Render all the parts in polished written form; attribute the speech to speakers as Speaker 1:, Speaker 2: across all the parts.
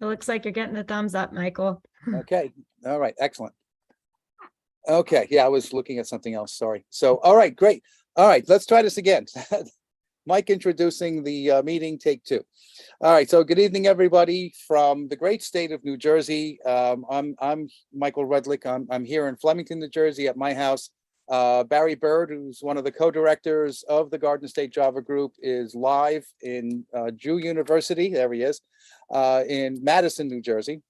Speaker 1: It looks like you're getting the thumbs up, Michael.
Speaker 2: Okay. All right. Excellent. Okay. Yeah, I was looking at something else. Sorry. So, all right, great. All right, let's try this again. Mike introducing the meeting, take two. All right. So good evening, everybody from the great state of New Jersey. I'm Michael Rudlick. I'm here in Flemington, New Jersey at my house. Barry Bird, who's one of the co-directors of the Garden State Java Group, is live in Drew University. There he is, in Madison, New Jersey.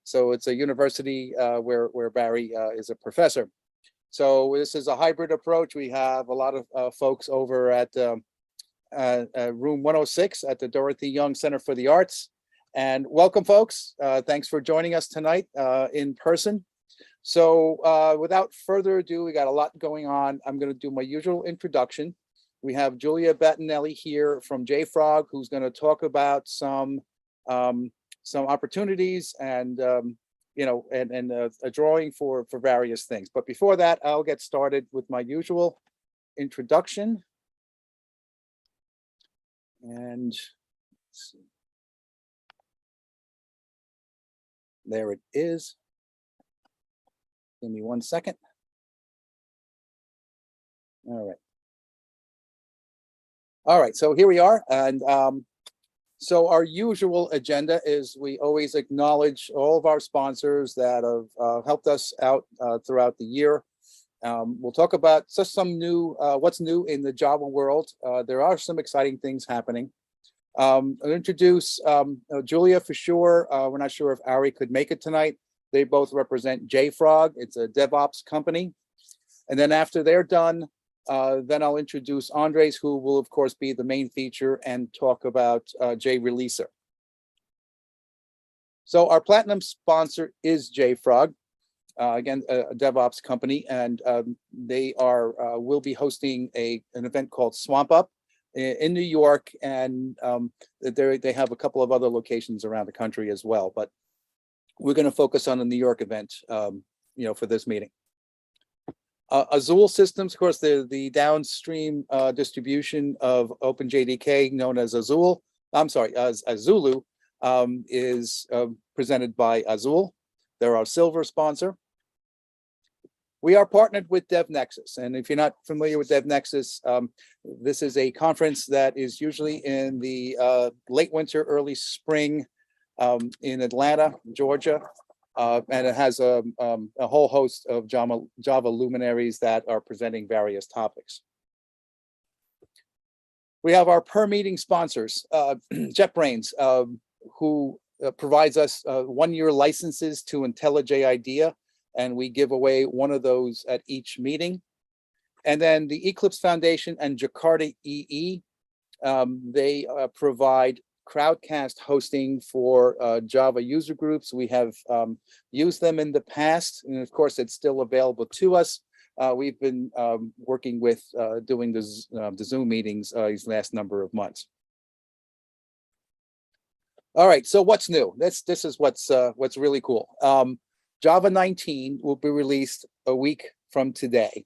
Speaker 2: So it's a university where Barry is a professor. So this is a hybrid approach. We have a lot of folks over at room 106 at the Dorothy Young Center for the Arts. And welcome, folks. Thanks for joining us tonight in person. So without further ado, we got a lot going on. I'm going to do my usual introduction. We have Julia Bettinelli here from JFrog, who's going to talk about some opportunities and a drawing for various things. But before that, I'll get started with my usual introduction. And let's see. There it is. Give me 1 second. All right, so here we are. And so our usual agenda is we always acknowledge all of our sponsors that have helped us out throughout the year. We'll talk about just some new, what's new in the Java world. There are some exciting things happening. I'll introduce Julia for sure. We're not sure if Ari could make it tonight. They both represent JFrog. It's a DevOps company. And then after they're done, then I'll introduce Andres, who will, of course, be the main feature and talk about JReleaser. So our platinum sponsor is JFrog, again, a DevOps company, and they will be hosting an event called Swamp Up in New York, and they have a couple of other locations around the country as well. But we're going to focus on the New York event, for this meeting. Azul Systems, of course, the downstream distribution of OpenJDK, known as Azul. I'm sorry, as Azulu, is presented by Azul. They're our silver sponsor. We are partnered with DevNexus, and if you're not familiar with DevNexus, this is a conference that is usually in the late winter, early spring in Atlanta, Georgia. And it has a whole host of Java luminaries that are presenting various topics. We have our per meeting sponsors, JetBrains, who provides us 1-year licenses to IntelliJ IDEA, and we give away one of those at each meeting. And then the Eclipse Foundation and Jakarta EE, they provide crowdcast hosting for Java user groups. We have used them in the past, and of course, it's still available to us. We've been working with doing the Zoom meetings these last number of months. All right, so what's new? This is what's really cool. Java 19 will be released a week from today.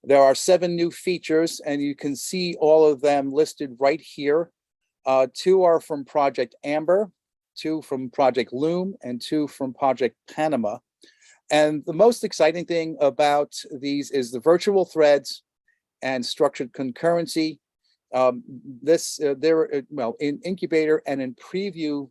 Speaker 2: There are 7 new features, and you can see all of them listed right here. 2 are from Project Amber, 2 from Project Loom, and 2 from Project Panama. And the most exciting thing about these is the virtual threads and structured concurrency. They're in incubator and in preview,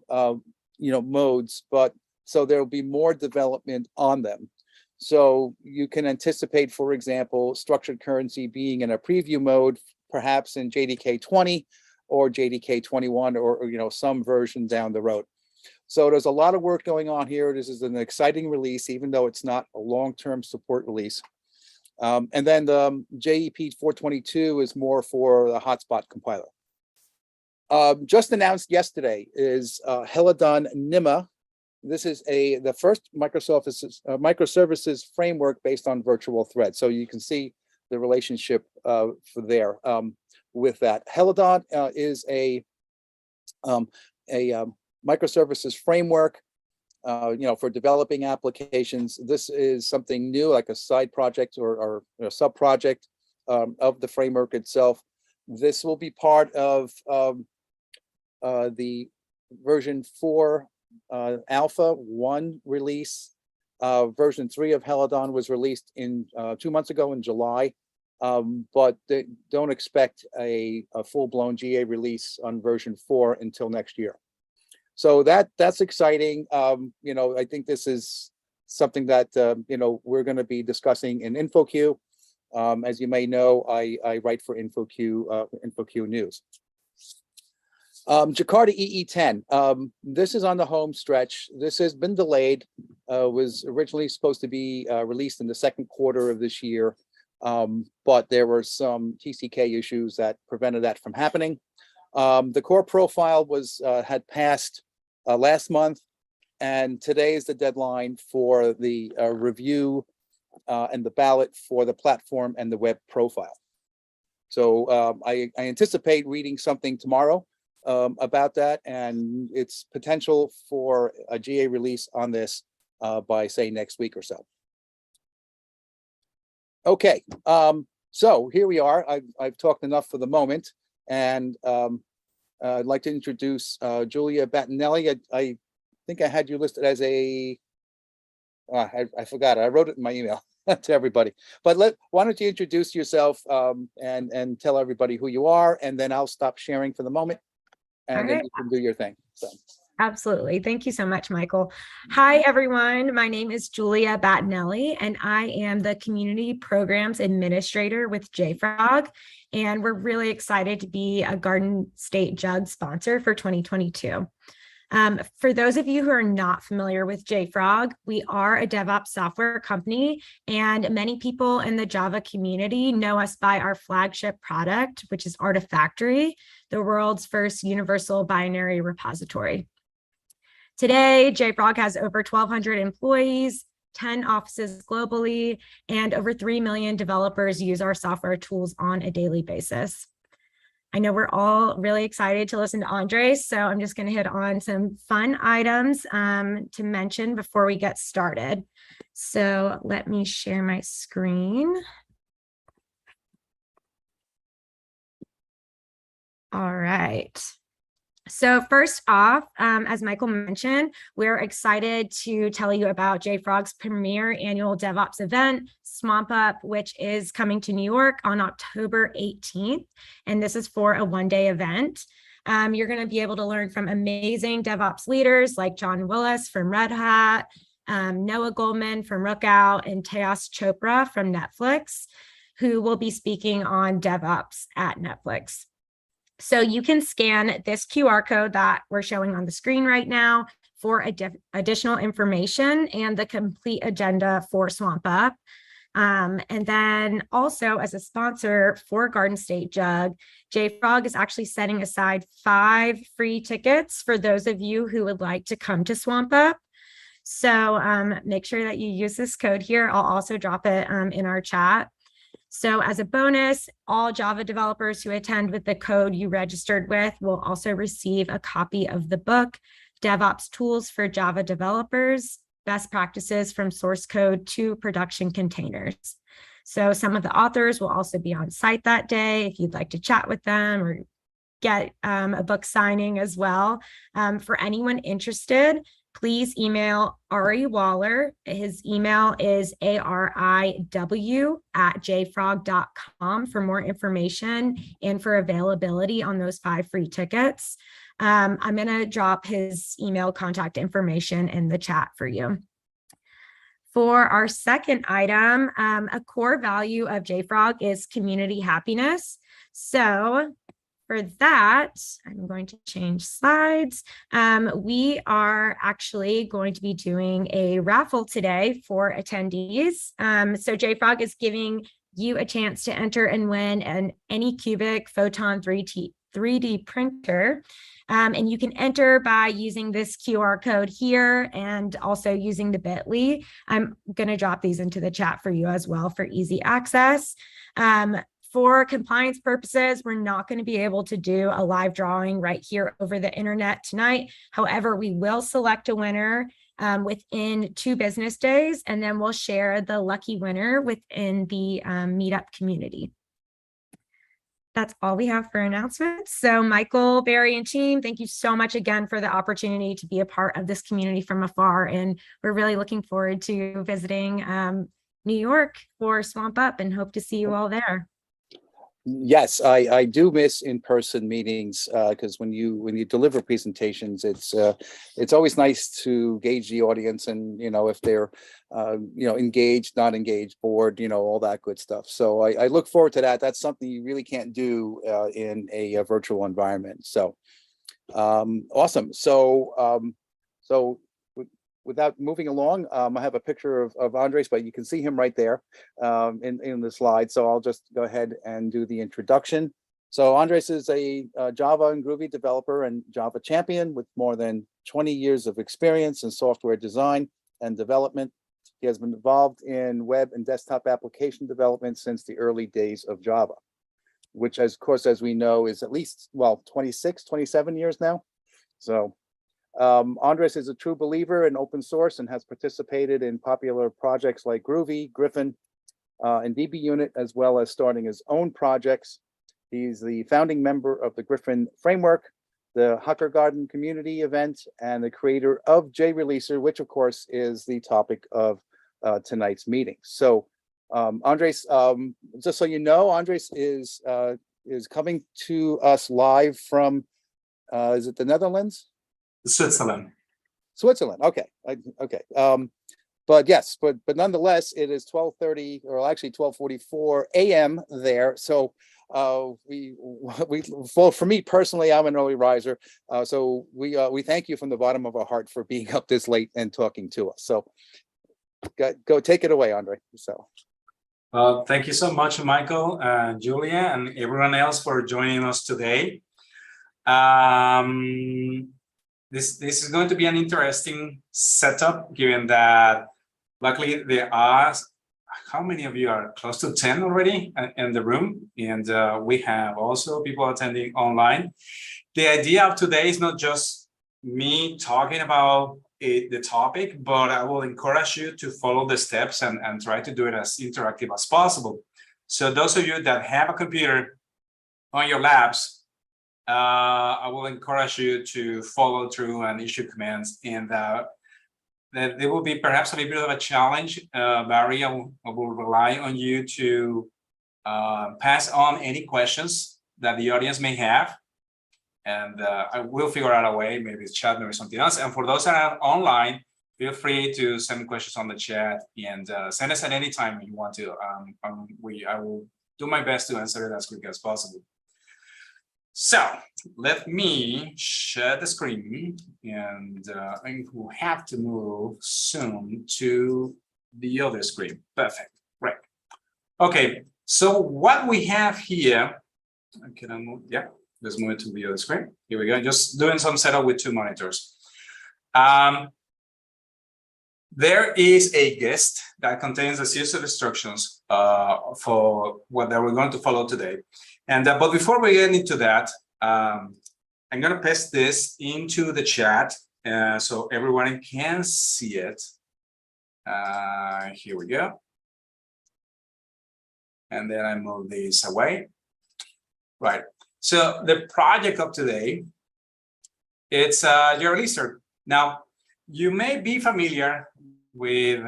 Speaker 2: modes, but so there will be more development on them. So you can anticipate, for example, structured currency being in a preview mode, perhaps in JDK 20 or JDK 21, or some version down the road. So there's a lot of work going on here. This is an exciting release, even though it's not a long-term support release. And then the JEP 422 is more for the hotspot compiler. Just announced yesterday is Helidon NIMA. This is the first microservices framework based on virtual threads. So you can see the relationship for there with that. Helidon is a microservices framework, for developing applications. This is something new, like a side project or a sub-project of the framework itself. This will be part of the version 4 alpha 1 release. Version 3 of Helidon was released in 2 months ago in July, but they don't expect a full-blown GA release on version 4 until next year. So that's exciting. You know, I think this is something that you know, we're going to be discussing in InfoQ. As you may know, I write for InfoQ News. Jakarta EE10. This is on the home stretch. This has been delayed. Was originally supposed to be released in the second quarter of this year, but there were some TCK issues that prevented that from happening. The core profile was had passed last month, and today is the deadline for the review and the ballot for the platform and the web profile. So I anticipate reading something tomorrow about that, and its potential for a GA release on this by, say, next week or so. Okay, so here we are. I've talked enough for the moment, and I'd like to introduce Julia Battinelli. I think I had you listed as a, I forgot, I wrote it in my email to everybody, but why don't you introduce yourself and tell everybody who you are, and then I'll stop sharing for the moment, and then you can do your thing. So.
Speaker 1: Absolutely. Thank you so much, Michael. Hi, everyone. My name is Julia Battinelli, and I am the Community Programs Administrator with JFrog. And we're really excited to be a Garden State JUG sponsor for 2022. For those of you who are not familiar with JFrog, we are a DevOps software company, and many people in the Java community know us by our flagship product, which is Artifactory, the world's first universal binary repository. Today, JFrog has over 1,200 employees, 10 offices globally, and over 3 million developers use our software tools on a daily basis. I know we're all really excited to listen to Andre, so I'm just going to hit on some fun items to mention before we get started. So let me share my screen. All right. So first off, as Michael mentioned, we're excited to tell you about JFrog's premier annual DevOps event, Swamp Up, which is coming to New York on October 18th. And this is for a one-day event. You're going to be able to learn from amazing DevOps leaders like John Willis from Red Hat, Noah Goldman from Rookout, and Tejas Chopra from Netflix, who will be speaking on DevOps at Netflix. So you can scan this QR code that we're showing on the screen right now for additional information and the complete agenda for Swamp Up. And then also, as a sponsor for Garden State JUG, JFrog is actually setting aside 5 free tickets for those of you who would like to come to Swamp Up. So make sure that you use this code here. I'll also drop it in our chat. So as a bonus, all Java developers who attend with the code you registered with will also receive a copy of the book, DevOps Tools for Java Developers, Best Practices from Source Code to Production Containers. So some of the authors will also be on site that day if you'd like to chat with them or get a book signing as well. For anyone interested, please email Ari Waller. His email is ariw@jfrog.com for more information and for availability on those 5 free tickets. I'm going to drop his email contact information in the chat for you. For our second item, a core value of JFrog is community happiness. So for that, I'm going to change slides. We are actually going to be doing a raffle today for attendees. So JFrog is giving you a chance to enter and win an Anycubic Photon 3D printer. And you can enter by using this QR code here and also using the bit.ly. I'm going to drop these into the chat for you as well for easy access. For compliance purposes, we're not going to be able to do a live drawing right here over the internet tonight. However, we will select a winner within 2 business days, and then we'll share the lucky winner within the meetup community. that's all we have for announcements. So Michael, Barry, and team, thank you so much again for the opportunity to be a part of this community from afar. And we're really looking forward to visiting New York for Swamp Up and hope to see you all there.
Speaker 2: Yes, I do miss in-person meetings because when you deliver presentations, it's always nice to gauge the audience and if they're engaged, not engaged, bored, all that good stuff. So I look forward to that. That's something you really can't do in a virtual environment. So awesome. So without moving along, I have a picture of Andres, but you can see him right there in the slide. So I'll just go ahead and do the introduction. So Andres is a Java and Groovy developer and Java champion with more than 20 years of experience in software design and development. He has been involved in web and desktop application development since the early days of Java, which, of course, as we know, is at least, 27 years now. So Andres is a true believer in open source and has participated in popular projects like Groovy, Griffon, and DbUnit, as well as starting his own projects. He's the founding member of the Griffon framework, the Hackergarten community event, and the creator of JReleaser, which of course is the topic of tonight's meeting. So Andres, just so you know, Andres is coming to us live from, is it the Netherlands?
Speaker 3: Switzerland.
Speaker 2: Okay. Okay. But yes, but nonetheless, it is 12:30, or actually 12:44 a.m. there. So for me personally, I'm an early riser. So we thank you from the bottom of our heart for being up this late and talking to us. So go take it away, Andre. So.
Speaker 3: Thank you so much, Michael, Julia, and everyone else for joining us today. This is going to be an interesting setup, given that luckily there are, how many of you are close to 10 already in the room? And we have also people attending online. The idea of today is not just me talking about the topic, but I will encourage you to follow the steps and try to do it as interactive as possible. So those of you that have a computer on your labs, I will encourage you to follow through and issue commands, and that there will be perhaps a little bit of a challenge. Barry, I will rely on you to pass on any questions that the audience may have, and I will figure out a way, maybe it's chat or something else. And for those that are online, feel free to send questions on the chat and send us at any time you want to. I will do my best to answer it as quick as possible. So let me share the screen, and I will have to move soon to the other screen. Perfect, right. Okay, so what we have here, can I move? Yeah, let's move it to the other screen. Here we go, just doing some setup with two monitors. There is a guest that contains a series of instructions for what that we're going to follow today. And but before we get into that, I'm going to paste this into the chat so everyone can see it. Here we go. And then I move these away. Right. So the project of today, it's JReleaser. Now, you may be familiar with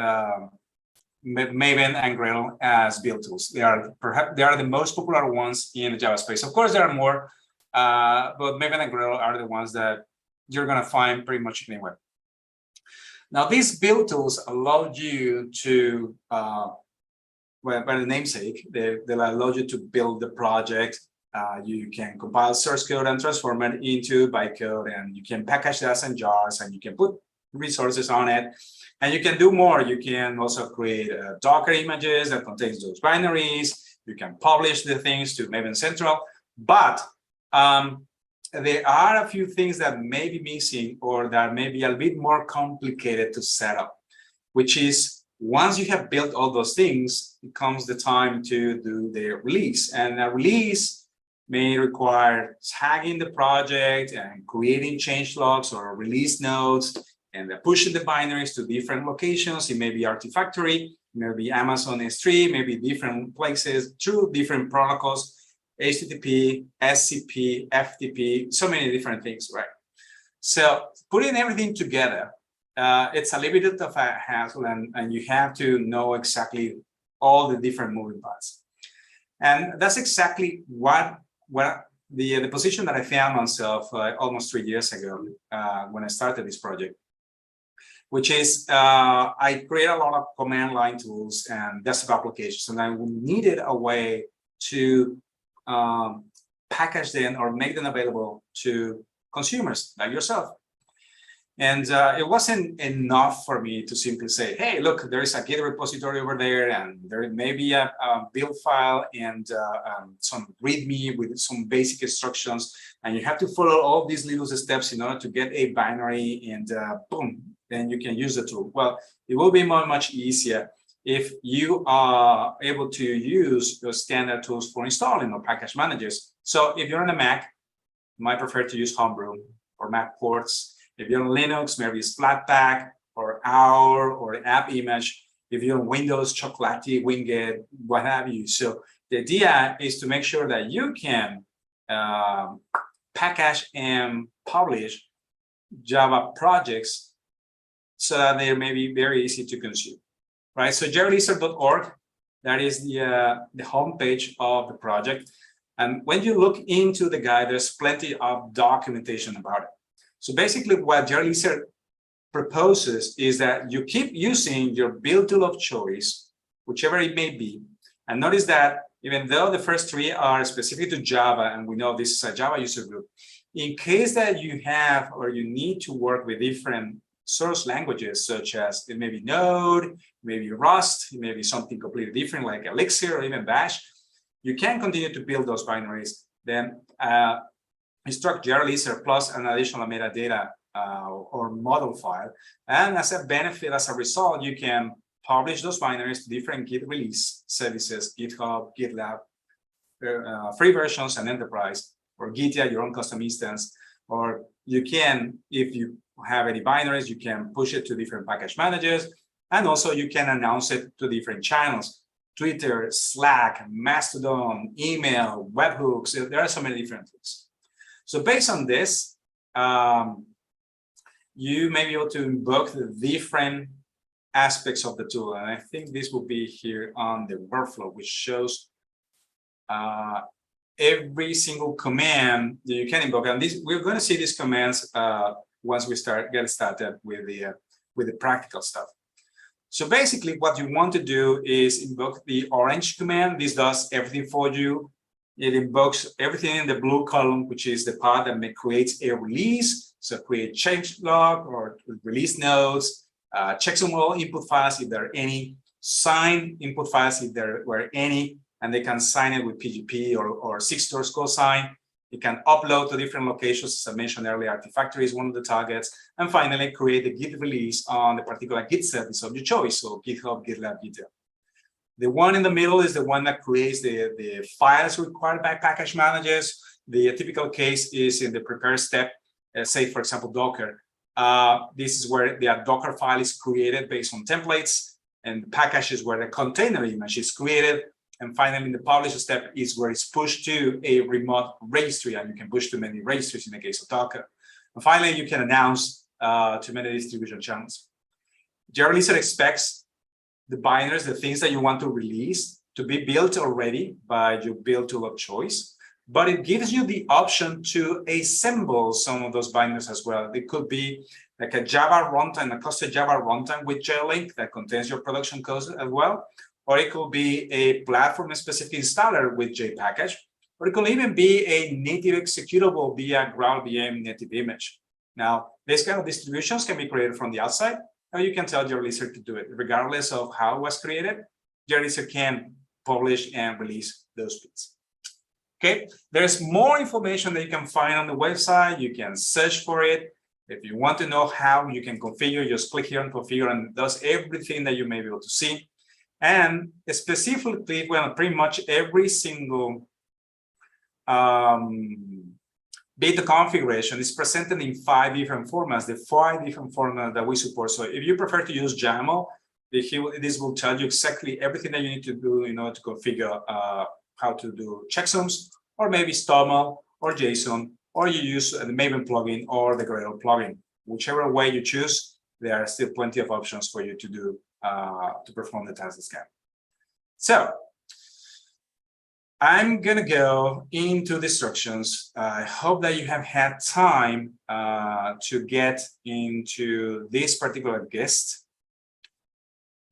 Speaker 3: Maven and Gradle as build tools. They are the most popular ones in the Java space. Of course, there are more, but Maven and Gradle are the ones that you're going to find pretty much anywhere. Now, these build tools allow you to, well, by the namesake, they allow you to build the project. You can compile source code and transform it into bytecode, and you can package that in jars, and you can put resources on it. And you can do more. You can also create Docker images that contains those binaries. You can publish the things to Maven Central. But there are a few things that may be missing, or that may be a bit more complicated to set up, which is once you have built all those things, it comes the time to do the release. And a release may require tagging the project and creating change logs or release notes, and pushing the binaries to different locations. It may be Artifactory, maybe Amazon S3, maybe different places through different protocols. HTTP, SCP, FTP, so many different things, right? So putting everything together, it's a little bit of a hassle, and you have to know exactly all the different moving parts. And that's exactly what the position that I found myself almost 3 years ago when I started this project, which is I create a lot of command line tools and desktop applications, and I needed a way to package them or make them available to consumers like yourself. And it wasn't enough for me to simply say, hey, look, there is a Git repository over there, and there may be a build file and some README with some basic instructions, and you have to follow all these little steps in order to get a binary, and boom, then you can use the tool. Well, it will be much easier if you are able to use those standard tools for installing or package managers. So if you're on a Mac, you might prefer to use Homebrew or Mac ports. If you're on Linux, maybe it's Flatpak or Our or App Image. If you're on Windows, Chocolatey, Winged, what have you. So the idea is to make sure that you can package and publish Java projects so that they may be very easy to consume, right? So JReleaser.org, that is the homepage of the project. And when you look into the guide, there's plenty of documentation about it. So basically what JReleaser proposes is that you keep using your build tool of choice, whichever it may be. And notice that even though the first three are specific to Java, and we know this is a Java user group, in case that you have or you need to work with different source languages, such as it may be Node, maybe Rust, it may be something completely different like Elixir or even Bash, you can continue to build those binaries. Then instruct JReleaser plus an additional metadata or model file. And as a benefit, as a result, you can publish those binaries to different Git release services, GitHub, GitLab, free versions and enterprise, or Gitya, your own custom instance. Or you can, if you have any binaries, you can push it to different package managers. And also you can announce it to different channels, Twitter, Slack, Mastodon, email, webhooks. There are so many different things. So based on this, you may be able to invoke the different aspects of the tool. And I think this will be here on the workflow, which shows every single command that you can invoke. And this, we're going to see these commands once we get started with the practical stuff. So basically what you want to do is invoke the orange command. This does everything for you. It invokes everything in the blue column, which is the part that creates a release. So create change log or release notes, checksum all input files if there are any, sign input files if there were any, and they can sign it with PGP or 6-source code sign. You can upload to different locations. As I mentioned earlier, Artifactory is one of the targets. And finally, create the Git release on the particular Git service of your choice. So GitHub, GitLab, Gitya. The one in the middle is the one that creates the files required by package managers. The typical case is in the prepare step, say, for example, Docker. This is where the Docker file is created based on templates, and the package is where the container image is created. And finally, the publish step is where it's pushed to a remote registry, and you can push to many registries in the case of Docker. And finally, you can announce to many distribution channels. JReleaser expects the binaries, the things that you want to release, to be built already by your build tool of choice, but it gives you the option to assemble some of those binaries as well. It could be like a Java runtime, a custom Java runtime with JLink that contains your production code as well. Or it could be a platform-specific installer with JPackage, or it could even be a native executable via GraalVM native image. Now, these kind of distributions can be created from the outside, or you can tell JReleaser to do it. Regardless of how it was created, JReleaser can publish and release those bits. Okay, there's more information that you can find on the website. You can search for it. If you want to know how you can configure, just click here on configure, and it does everything that you may be able to see. And specifically, well, pretty much every single beta configuration is presented in 5 different formats, the 5 different formats that we support. So if you prefer to use YAML, this will tell you exactly everything that you need to do in order to configure how to do checksums, or maybe STOML or JSON, or you use the Maven plugin or the Gradle plugin. Whichever way you choose, there are still plenty of options for you to do to perform the task scan. So I'm gonna go into the instructions. I hope that you have had time to get into this particular guest.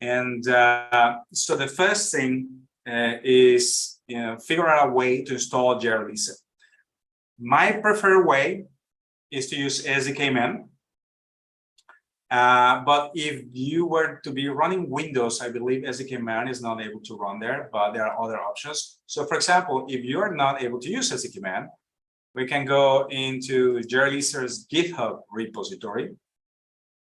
Speaker 3: And so the first thing is figure out a way to install JReleaser. My preferred way is to use SDKman. But if you were to be running Windows, I believe SDKman is not able to run there, but there are other options. So for example, if you are not able to use SDKman, we can go into JReleaser's GitHub repository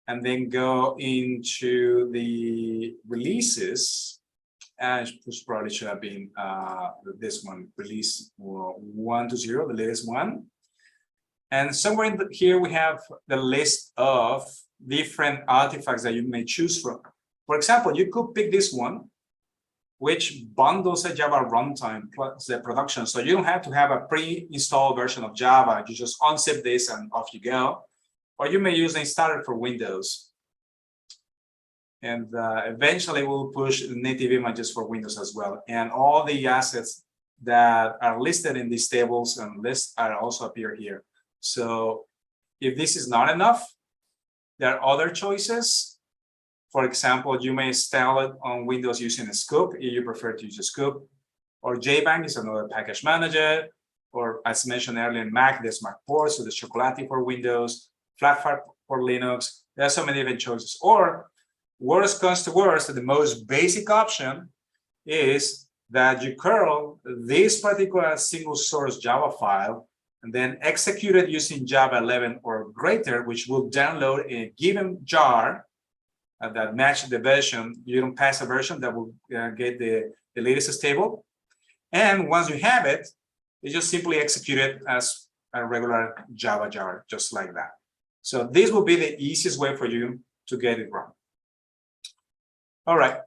Speaker 3: and then go into the releases. And this probably should have been this one, release 1.0, the latest one. And somewhere in here we have the list of different artifacts that you may choose from. For example, you could pick this one, which bundles a Java runtime plus the production. So you don't have to have a pre-installed version of Java. You just unzip this and off you go. Or you may use the installer for Windows. And eventually we'll push native images for Windows as well. And all the assets that are listed in these tables and lists are also appear here. So if this is not enough, there are other choices. For example, you may install it on Windows using a scoop if you prefer to use a scoop. Or JBank is another package manager. Or as mentioned earlier in Mac, there's MacPort, so there's Chocolate for Windows, Flatpak for Linux. There are so many different choices. Or worst comes to worst, the most basic option is that you curl this particular single source Java file and then execute it using Java 11 or greater, which will download a given jar that matches the version. You don't pass a version that will get the latest stable. And once you have it, you just simply execute it as a regular Java jar, just like that. So this will be the easiest way for you to get it run. All right.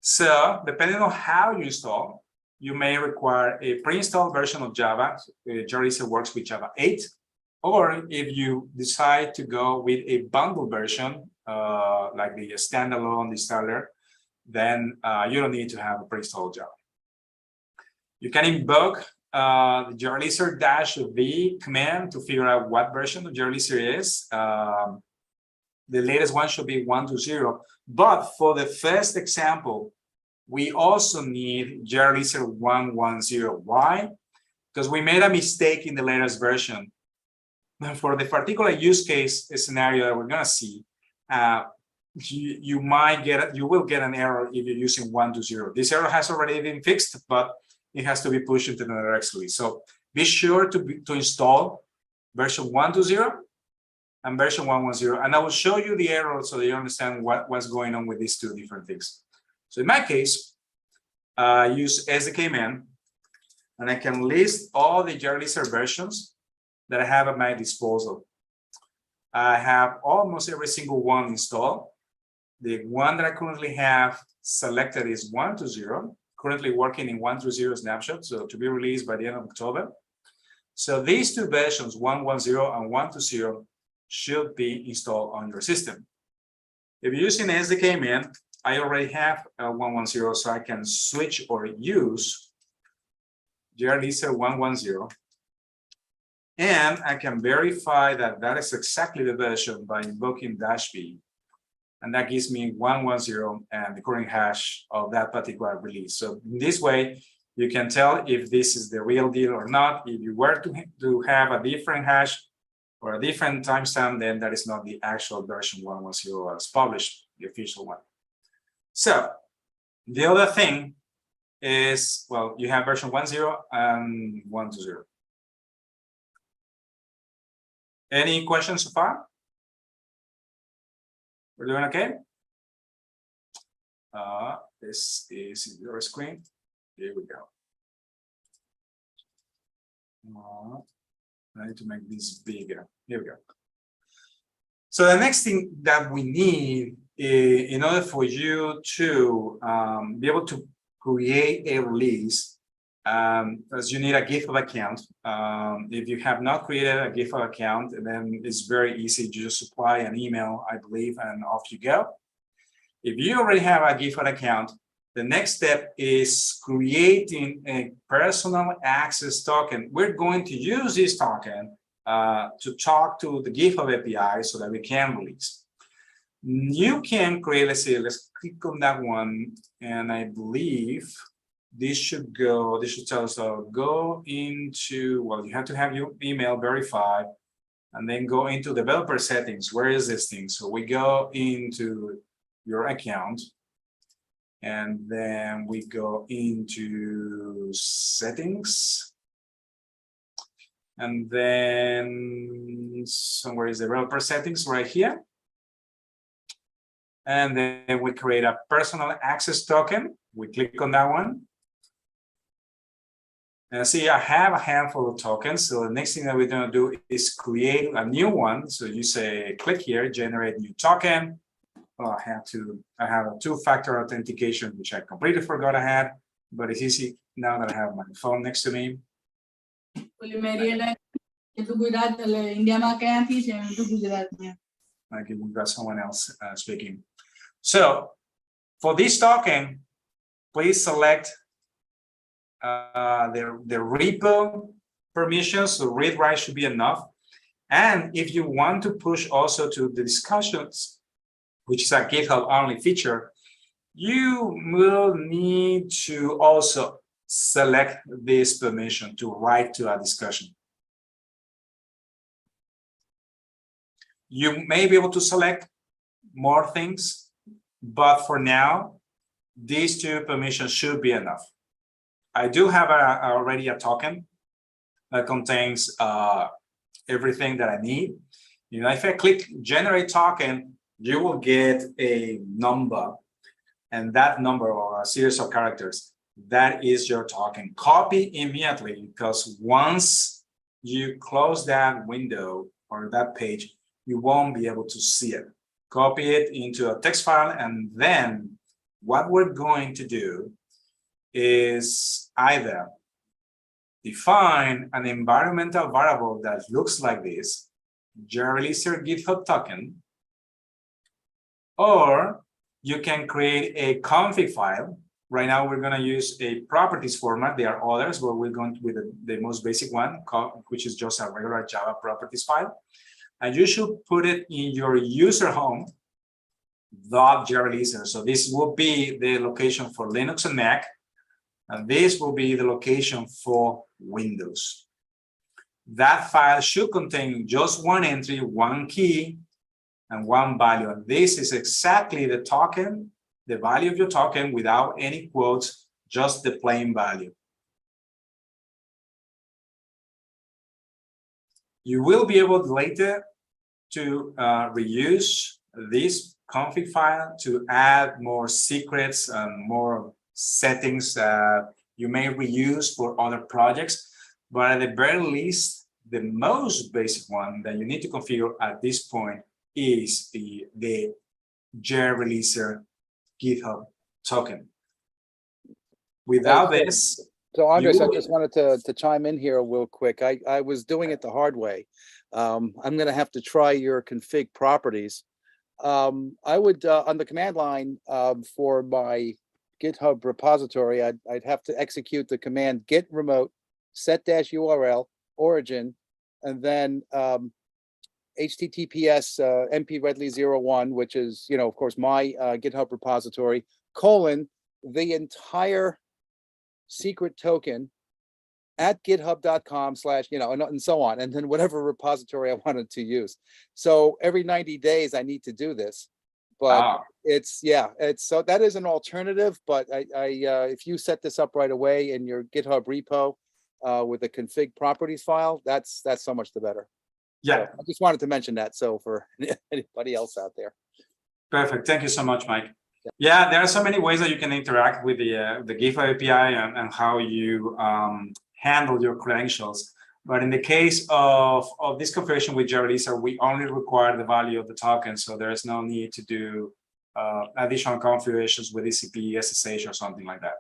Speaker 3: So depending on how you install, you may require a pre-installed version of Java. JReleaser works with Java 8. Or if you decide to go with a bundle version, like the standalone installer, then you don't need to have a pre-installed Java. You can invoke the JReleaser-v command to figure out what version of JReleaser is. The latest one should be 1.0. But for the first example, we also need JReleaser 1.10. Why? Because we made a mistake in the latest version. For the particular use case scenario that we're going to see, you will get an error if you're using 1.0. This error has already been fixed, but it has to be pushed into the next release. So be sure to install version 1.0 and version 1.10, and I will show you the error so that you understand what's going on with these two different things. So in my case, I use SDKman, and I can list all the JReleaser versions that I have at my disposal. I have almost every single one installed. The one that I currently have selected is 1.0, currently working in 1.0 snapshot, so to be released by the end of October. So these two versions, 1.10 and 1.0, should be installed on your system. If you're using SDKman, I already have 1.10, so I can switch or use JReleaser 1.10. And I can verify that that is exactly the version by invoking -b. And that gives me 1.10 and the current hash of that particular release. So in this way, you can tell if this is the real deal or not. If you were to have a different hash or a different timestamp, then that is not the actual version 1.10 as published, the official one. So the other thing is, well, you have version 1.0 and 1.0. Any questions so far? We're doing okay? This is your screen. Here we go. I need to make this bigger. Here we go. So the next thing that we need in order for you to be able to create a release as you need a GitHub account. If you have not created a GitHub account, then it's very easy. You just supply an email, I believe, and off you go. If you already have a GitHub account, the next step is creating a personal access token. We're going to use this token to talk to the GitHub API so that we can release. You can create, let's click on that one, and I believe this should tell us, go into, well, you have to have your email verified, and then go into developer settings. Where is this thing? So we go into your account, and then we go into settings, and then somewhere is developer settings right here. And then we create a personal access token. We click on that one. And see, I have a handful of tokens. So the next thing that we're going to do is create a new one. So you say, click here, generate new token. Oh, I have a two-factor authentication, which I completely forgot I had, but it's easy now that I have my phone next to me. Okay, we've got someone else speaking. So for this token, please select the repo permissions. So read write should be enough. And if you want to push also to the discussions, which is a GitHub only feature, you will need to also select this permission to write to a discussion. You may be able to select more things, but for now, these two permissions should be enough. I do have already a token that contains everything that I need. You know, if I click generate token, you will get a number, and that number, or a series of characters, that is your token. Copy immediately, because once you close that window or that page, you won't be able to see it. Copy it into a text file, and then what we're going to do is either define an environmental variable that looks like this, JReleaser GitHub token, or you can create a config file. Right now, we're going to use a properties format. There are others, but we're going with the most basic one, which is just a regular Java properties file. And you should put it in your user home .JReleaser. So this will be the location for Linux and Mac, and this will be the location for Windows. That file should contain just one entry, one key, and one value. And this is exactly the token, the value of your token without any quotes, just the plain value. You will be able later to reuse this config file to add more secrets and more settings that you may reuse for other projects. But at the very least, the most basic one that you need to configure at this point is the JReleaser GitHub token. Without this,
Speaker 2: so Andres, I just wanted to chime in here real quick. I was doing it the hard way. I'm going to have to try your config properties. I would on the command line for my GitHub repository, I'd have to execute the command git remote set-URL origin, and then HTTPS mp-redley01, which is, you know, of course, my GitHub repository, colon, the entire secret token at github.com/ you know, and so on, and then whatever repository I wanted to use. So every 90 days I need to do this, but it's so that is an alternative. But if you set this up right away in your GitHub repo with a config properties file, that's so much the better.
Speaker 3: Yeah,
Speaker 2: so I just wanted to mention that. So for anybody else out there.
Speaker 3: Perfect. Thank you so much, Mike. Yeah, there are so many ways that you can interact with the GitHub API and how you handle your credentials. But in the case of this configuration with JReleaser, we only require the value of the token. So there is no need to do additional configurations with ECP, SSH, or something like that.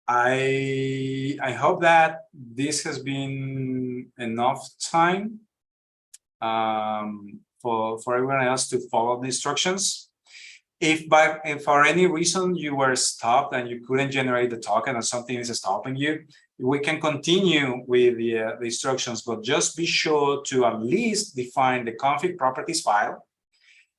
Speaker 3: I hope that this has been enough time for everyone else to follow the instructions. If for any reason you were stopped and you couldn't generate the token or something is stopping you, we can continue with the instructions, but just be sure to at least define the config properties file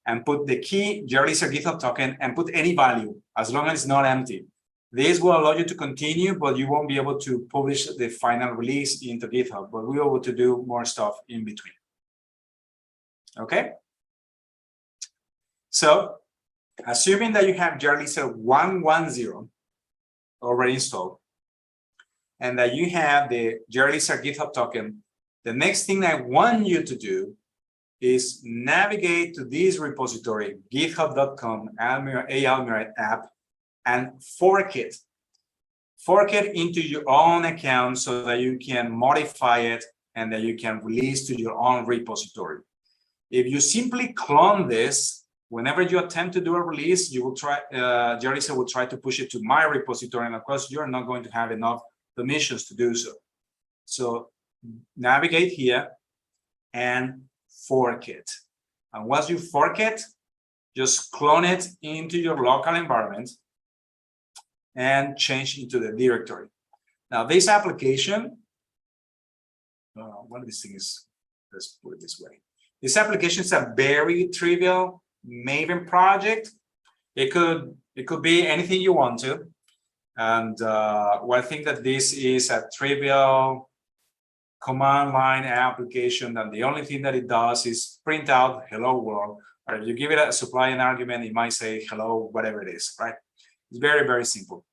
Speaker 3: and put the key JReleaser GitHub token and put any value as long as it's not empty. This will allow you to continue, but you won't be able to publish the final release into GitHub, but we'll be able to do more stuff in between. Okay? So, assuming that you have JReleaser 1.10 already installed, and that you have the JReleaser GitHub token, the next thing I want you to do is navigate to this repository, github.com, Almiray app, and fork it. Fork it into your own account so that you can modify it and that you can release to your own repository. If you simply clone this, whenever you attempt to do a release, you will try, JReleaser will try to push it to my repository, and of course, you're not going to have enough permissions to do so. So navigate here and fork it. And once you fork it, just clone it into your local environment and change into the directory. Now, this application, one of these things, let's put it this way. This application is a very trivial Maven project. It could be anything you want to. And well, I think that this is a trivial command line application, and the only thing that it does is print out hello world. Or if you give it a supply an argument, it might say hello, whatever it is, right? It's very, very simple.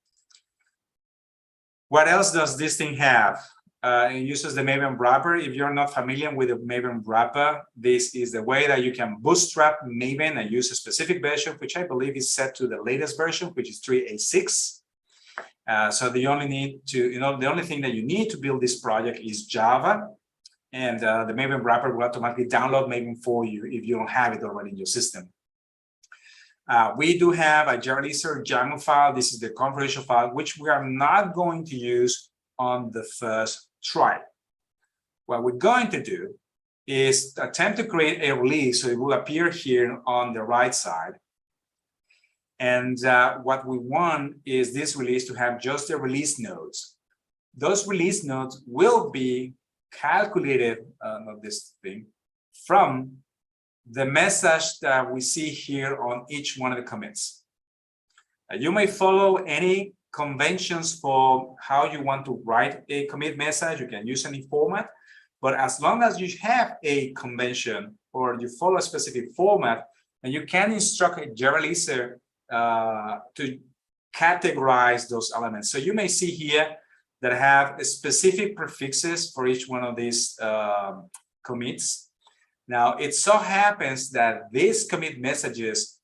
Speaker 3: What else does this thing have? It uses the Maven wrapper. If you're not familiar with the Maven wrapper, this is the way that you can bootstrap Maven and use a specific version, which I believe is set to the latest version, which is 3.8.6. So the only thing that you need to build this project is Java, and the Maven wrapper will automatically download Maven for you if you don't have it already in your system. We do have a JReleaser YAML file. This is the configuration file, which we are not going to use on the first try. What we're going to do is attempt to create a release, so it will appear here on the right side. And what we want is this release to have just the release nodes. Those release nodes will be calculated, not this thing, from the message that we see here on each one of the commits. You may follow any conventions for how you want to write a commit message. You can use any format, but as long as you have a convention or you follow a specific format, and you can instruct a JReleaser to categorize those elements. So you may see here that I have specific prefixes for each one of these commits. Now, it so happens that these commit messages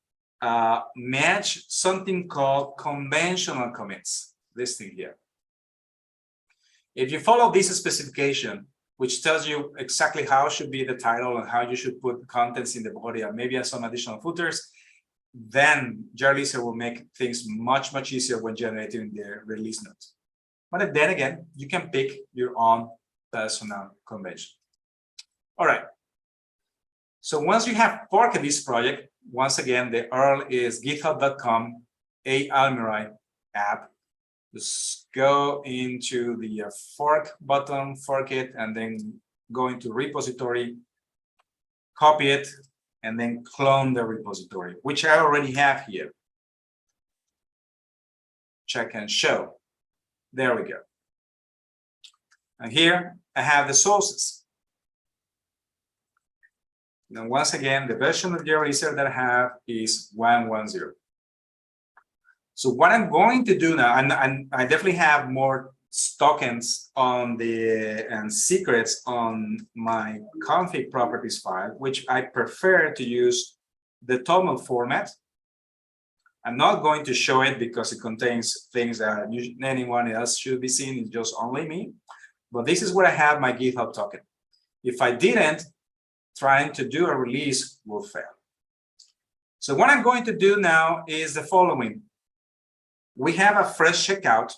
Speaker 3: match something called conventional commits, this thing here. If you follow this specification, which tells you exactly how should be the title and how you should put contents in the body and maybe some additional footers, then JReleaser will make things much, much easier when generating the release notes. But then again, you can pick your own personal convention. All right. So once you have forked this project, once again, the URL is github.com, Almiray app. Just go into the fork button, fork it, and then go into repository, copy it, and then clone the repository, which I already have here. Check and show. There we go. And here I have the sources. Now, once again, the version of JReleaser that I have is 1.10. So what I'm going to do now, and I definitely have more tokens on the and secrets on my config properties file, which I prefer to use the TOML format. I'm not going to show it because it contains things that anyone else should be seeing, it's just only me. But this is where I have my GitHub token. If I didn't, trying to do a release will fail. So what I'm going to do now is the following. We have a fresh checkout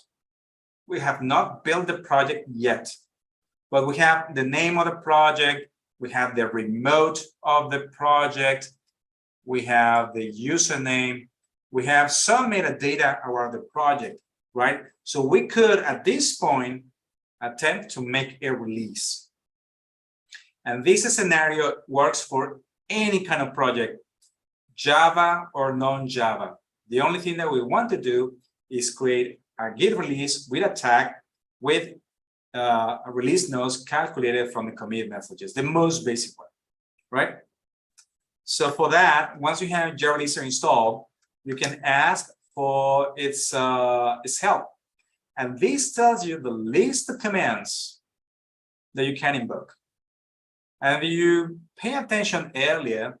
Speaker 3: we have not built the project yet, but we have the name of the project, we have the remote of the project, we have the username, we have some metadata around the project, right? So we could, at this point, attempt to make a release. And this scenario works for any kind of project, Java or non-Java. The only thing that we want to do is create a Git release with a tag with a release notes calculated from the commit messages, the most basic one, right? So for that, once you have JReleaser installed, you can ask for its help. And this tells you the list of commands that you can invoke. And if you pay attention earlier,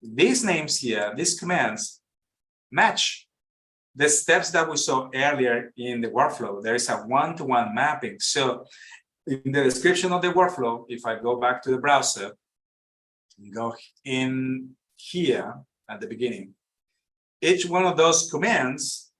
Speaker 3: these names here, these commands, match the steps that we saw earlier in the workflow. There is a one-to-one mapping. So in the description of the workflow, if I go back to the browser, and go in here at the beginning, each one of those commands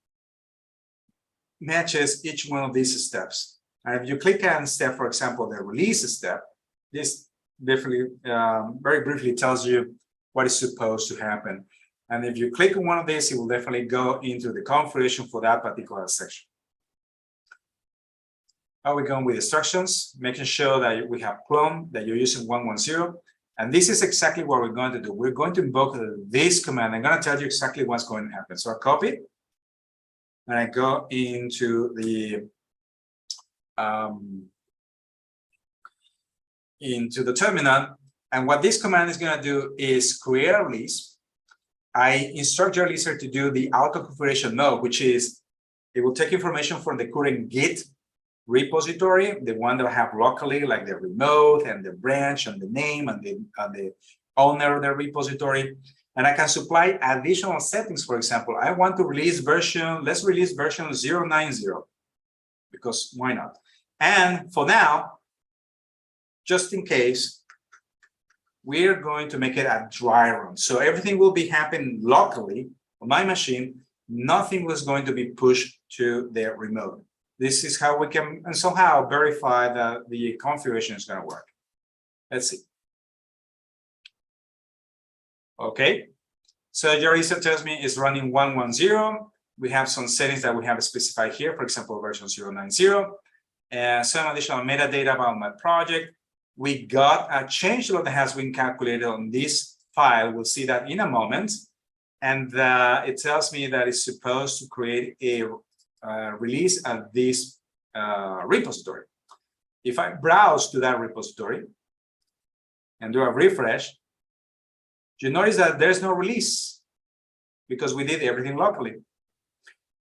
Speaker 3: matches each one of these steps. And if you click on step, for example, the release step, this definitely very briefly tells you what is supposed to happen. And if you click on one of these, it will definitely go into the configuration for that particular section. How are we going with instructions? Making sure that we have clone, that you're using 110. And this is exactly what we're going to do. We're going to invoke this command. I'm going to tell you exactly what's going to happen. So I copy it, and I go into the terminal. And what this command is going to do is create a release. I instruct JReleaser to do the auto configuration node, which is it will take information from the current Git repository, the one that I have locally, like the remote and the branch and the name and the owner of the repository. And I can supply additional settings. For example, I want to release version, let's release version 090, because why not? And for now, just in case, we're going to make it a dry run. So everything will be happening locally on my machine. Nothing was going to be pushed to the remote. This is how we can and somehow verify that the configuration is going to work. Let's see. Okay. So JReleaser tells me it's running 110. We have some settings that we have specified here, for example, version 090, and some additional metadata about my project. We got a changelog that has been calculated on this file. We'll see that in a moment. And it tells me that it's supposed to create a release of this repository. If I browse to that repository and do a refresh, you notice that there's no release because we did everything locally.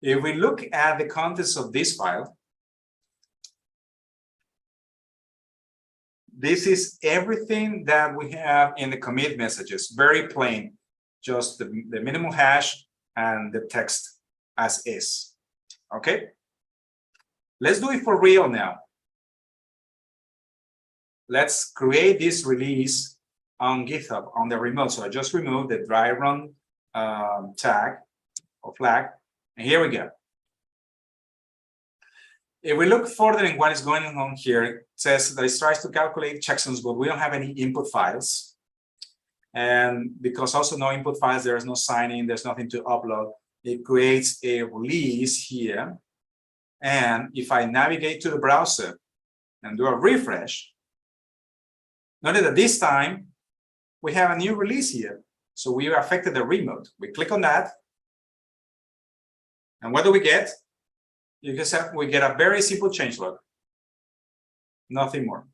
Speaker 3: If we look at the contents of this file, this is everything that we have in the commit messages, very plain, just the minimal hash and the text as is. Okay, let's do it for real now. Let's create this release on GitHub on the remote. So I just removed the dry run tag or flag, and here we go. If we look further in what is going on here, it says that it tries to calculate checksums, but we don't have any input files. And because also no input files, there is no signing, there's nothing to upload. It creates a release here. And if I navigate to the browser and do a refresh, notice that this time we have a new release here. So we affected the remote. We click on that. And what do we get? You can say we get a very simple changelog. Nothing more.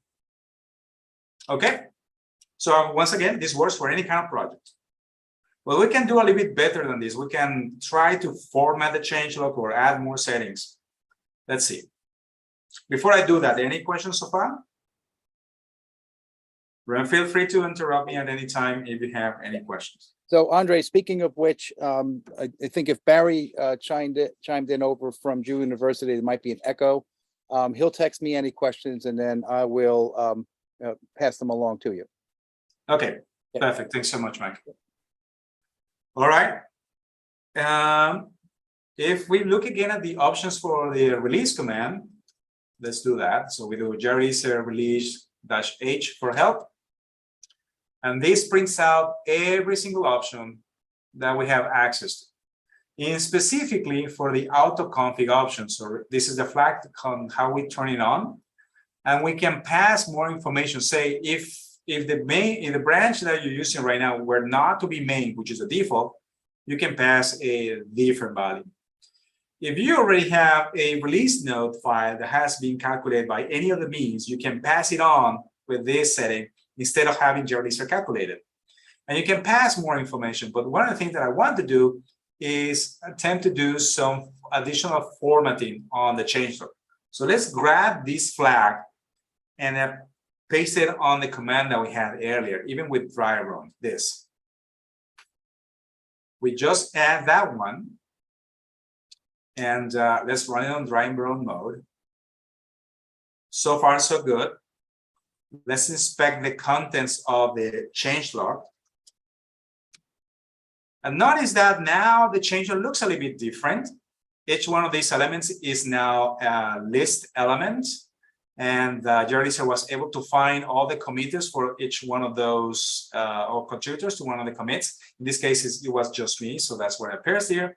Speaker 3: Okay. So once again, this works for any kind of project. Well, we can do a little bit better than this. We can try to format the changelog or add more settings. Let's see. Before I do that, any questions so far? Feel free to interrupt me at any time if you have any questions.
Speaker 2: So Andre, speaking of which, I think if Barry chimed in over from Jew University, there might be an echo. He'll text me any questions and then I will pass them along to you.
Speaker 3: Okay, perfect. Thanks so much, Mike. All right. If we look again at the options for the release command, let's do that. So we do JReleaser release-h for help. And this prints out every single option that we have access to. And specifically for the auto config option. So this is the flag on how we turn it on. And we can pass more information. Say if the branch that you're using right now were not to be main, which is the default, you can pass a different value. If you already have a release node file that has been calculated by any of the means, you can pass it on with this setting instead of having JReleaser calculated. And you can pass more information. But one of the things that I want to do is attempt to do some additional formatting on the changelog. So let's grab this flag and paste it on the command that we had earlier, even with dry run, this. We just add that one. And let's run it on dry run mode. So far, so good. Let's inspect the contents of the changelog. And notice that now the changelog looks a little bit different. Each one of these elements is now a list element. And JReleaser was able to find all the committers for each one of those, or contributors to one of the commits. In this case, it was just me, so that's what appears here.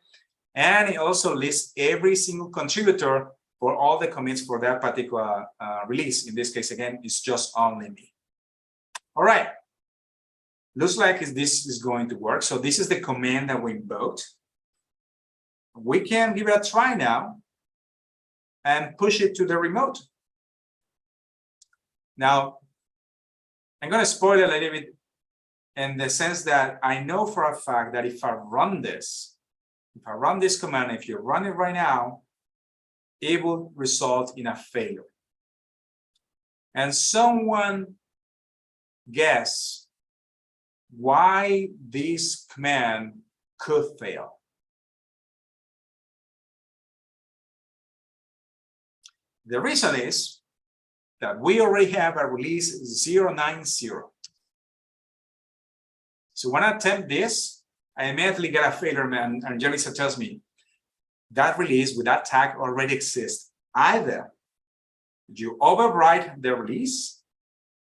Speaker 3: And it also lists every single contributor for all the commits for that particular release. In this case, again, it's just only me. All right. Looks like this is going to work. So this is the command that we invoked. We can give it a try now and push it to the remote. Now, I'm going to spoil it a little bit in the sense that I know for a fact that if I run this command, if you run it right now, it will result in a failure. And someone guess why this command could fail. The reason is that we already have a release 090. So when I attempt this, I immediately get a failure, and JReleaser tells me that release with that tag already exists. Either you overwrite the release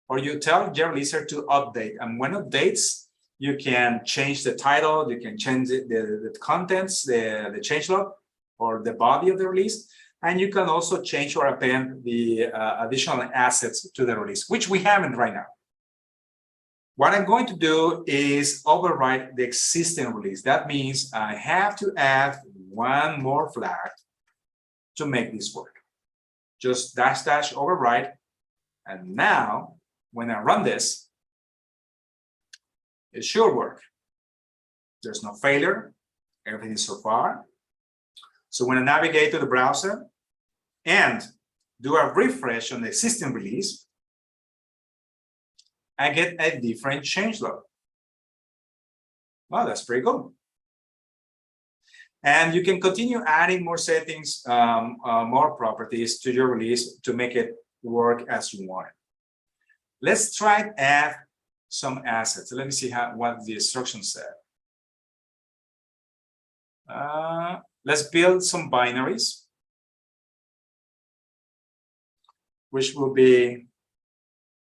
Speaker 3: or you tell JReleaser to update. And when it updates, you can change the title, you can change the contents, the changelog or the body of the release. And you can also change or append the additional assets to the release, which we haven't right now. What I'm going to do is overwrite the existing release. That means I have to add one more flag to make this work. Just dash overwrite. And now, when I run this, it should work. There's no failure. Everything is so far. So when I navigate to the browser and do a refresh on the existing release, I get a different changelog. Wow, that's pretty cool. And you can continue adding more settings, more properties to your release to make it work as you want it. Let's try to add some assets. Let me see what the instructions said. Let's build some binaries, which will be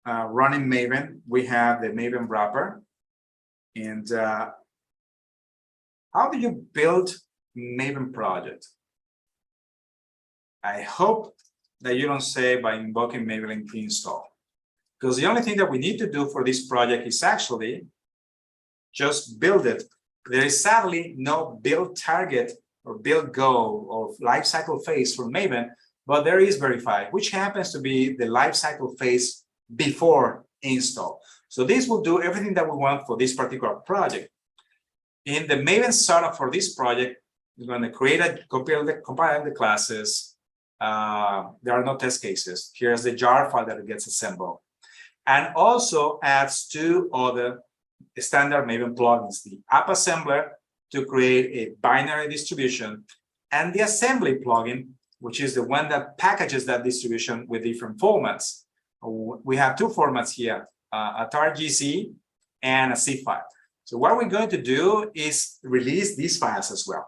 Speaker 3: running Maven. We have the Maven wrapper. And how do you build Maven project? I hope that you don't say by invoking Maven install, because the only thing that we need to do for this project is actually just build it. There is sadly no build target or build goal or lifecycle phase for Maven, but there is verify, which happens to be the lifecycle phase before install. So this will do everything that we want for this particular project. In the Maven startup for this project, we're going to create compile the classes. There are no test cases. Here's the jar file that gets assembled. And also adds two other standard Maven plugins, the app assembler to create a binary distribution, and the assembly plugin, which is the one that packages that distribution with different formats. We have two formats here, a tar.gz and a zip file. So what we're going to do is release these files as well.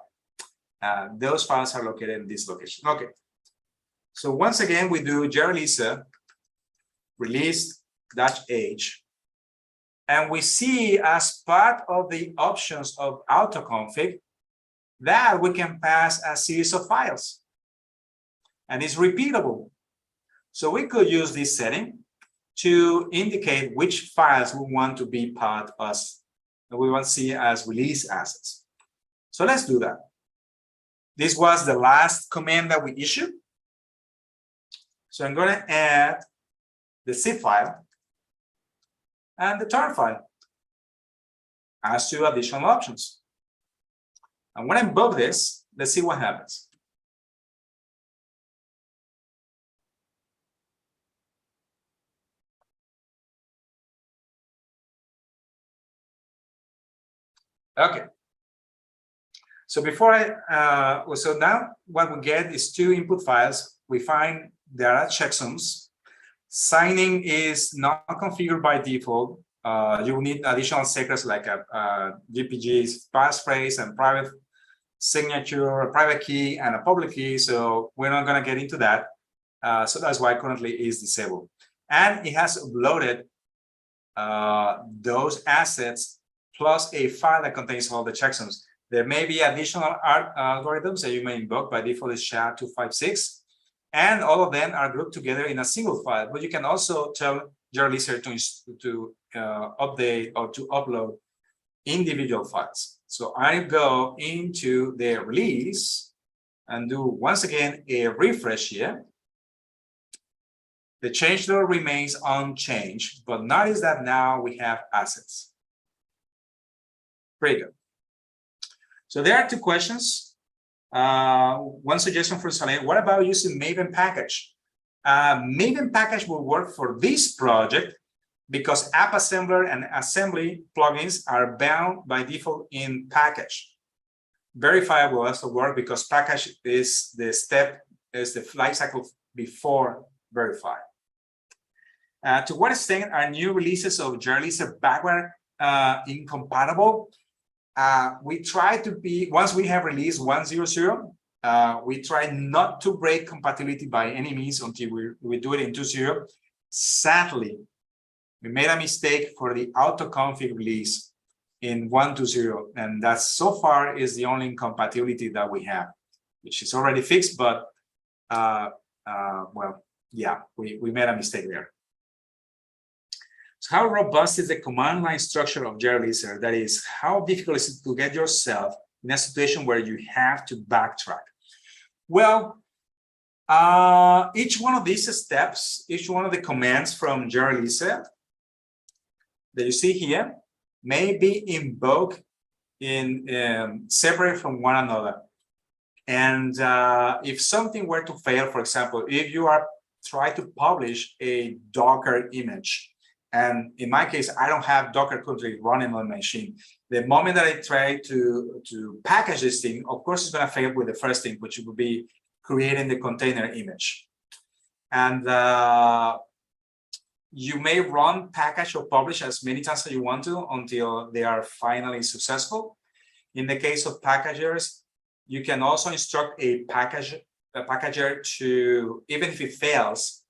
Speaker 3: Those files are located in this location. Okay. So once again, we do JReleaser release-h, and we see as part of the options of autoconfig that we can pass a series of files, and it's repeatable. So we could use this setting to indicate which files we want to be part of, that we want to see as release assets. So let's do that. This was the last command that we issued. So I'm going to add the zip file and the tar file as two additional options. And when I invoke this, let's see what happens. Okay. So so now what we get is two input files. We find there are checksums. Signing is not configured by default. You will need additional secrets like a GPG's passphrase and private signature, a private key, and a public key. So we're not going to get into that. So that's why currently is disabled. And it has uploaded those assets plus a file that contains all the checksums. There may be additional algorithms that you may invoke. By default is SHA-256, and all of them are grouped together in a single file. But you can also tell JReleaser to update or to upload individual files. So I go into the release and do once again a refresh here. The change log remains unchanged, but notice that now we have assets. Pretty good. So there are two questions. One suggestion for Saleh, what about using Maven package? Maven package will work for this project because app assembler and assembly plugins are bound by default in package. Verify will also work because package is the lifecycle before verify. To what extent are new releases of JReleaser backward incompatible? We try to be, once we have released 1.0.0, we try not to break compatibility by any means until we do it in 2.0. Sadly, we made a mistake for the autoconfig release in 1.2.0, and that so far is the only incompatibility that we have, which is already fixed, but well, yeah, we made a mistake there. So how robust is the command line structure of JReleaser? That is, how difficult is it to get yourself in a situation where you have to backtrack? Well, each one of these steps, each one of the commands from JReleaser that you see here may be invoked in separate from one another. And if something were to fail, for example, if you are trying to publish a Docker image, and in my case, I don't have Docker currently running on my machine. The moment that I try to package this thing, of course, it's going to fail with the first thing, which would be creating the container image. And you may run package or publish as many times as you want to until they are finally successful. In the case of packagers, you can also instruct a packager to, even if it fails,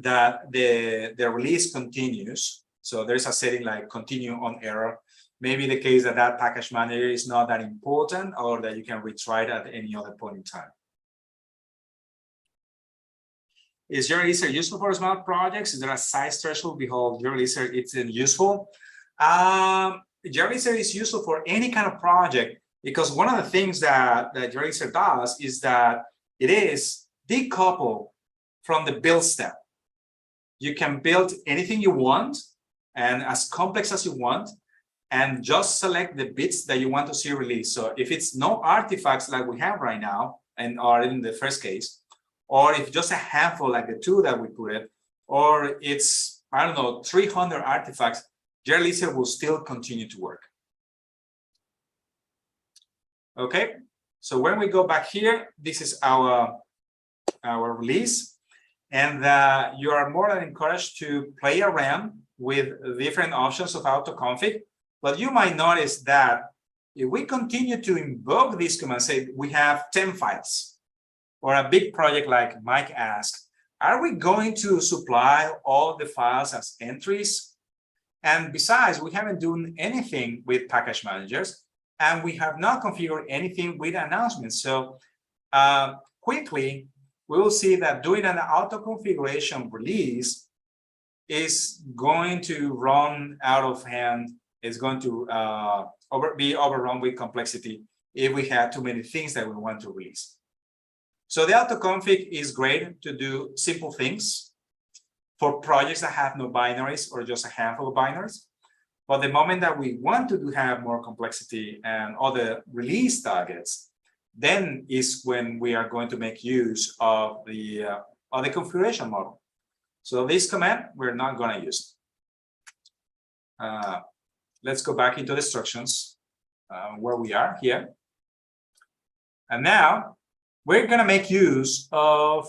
Speaker 3: that the release continues. So there's a setting like continue on error. Maybe the case that that package manager is not that important, or that you can retry it at any other point in time. Is JReleaser useful for small projects? Is there a size threshold? Behold, JReleaser, it's useful. JReleaser is useful for any kind of project, because one of the things that JReleaser does is that it is decoupled from the build step. You can build anything you want and as complex as you want, and just select the bits that you want to see released. So if it's no artifacts like we have right now, and or in the first case, or if just a handful like the two that we put it, or it's, I don't know, 300 artifacts, JReleaser will still continue to work. Okay, so when we go back here, this is our release. And you are more than encouraged to play around with different options of autoconfig. But you might notice that if we continue to invoke this command, say we have 10 files, or a big project like Mike asked, are we going to supply all the files as entries? And besides, we haven't done anything with package managers, and we have not configured anything with announcements. So quickly, we will see that doing an auto configuration release is going to run out of hand. It's going to be overrun with complexity if we have too many things that we want to release. So the auto config is great to do simple things for projects that have no binaries or just a handful of binaries. But the moment that we want to have more complexity and other release targets, then is when we are going to make use of the configuration model. So this command, we're not going to use it. Let's go back into the instructions where we are here. And now we're going to make use of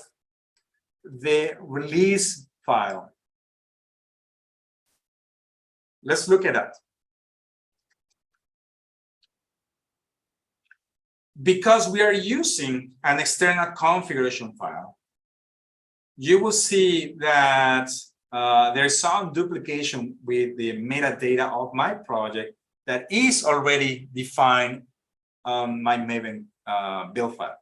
Speaker 3: the release file. Let's look at that. Because we are using an external configuration file, you will see that there's some duplication with the metadata of my project that is already defined on my Maven build file.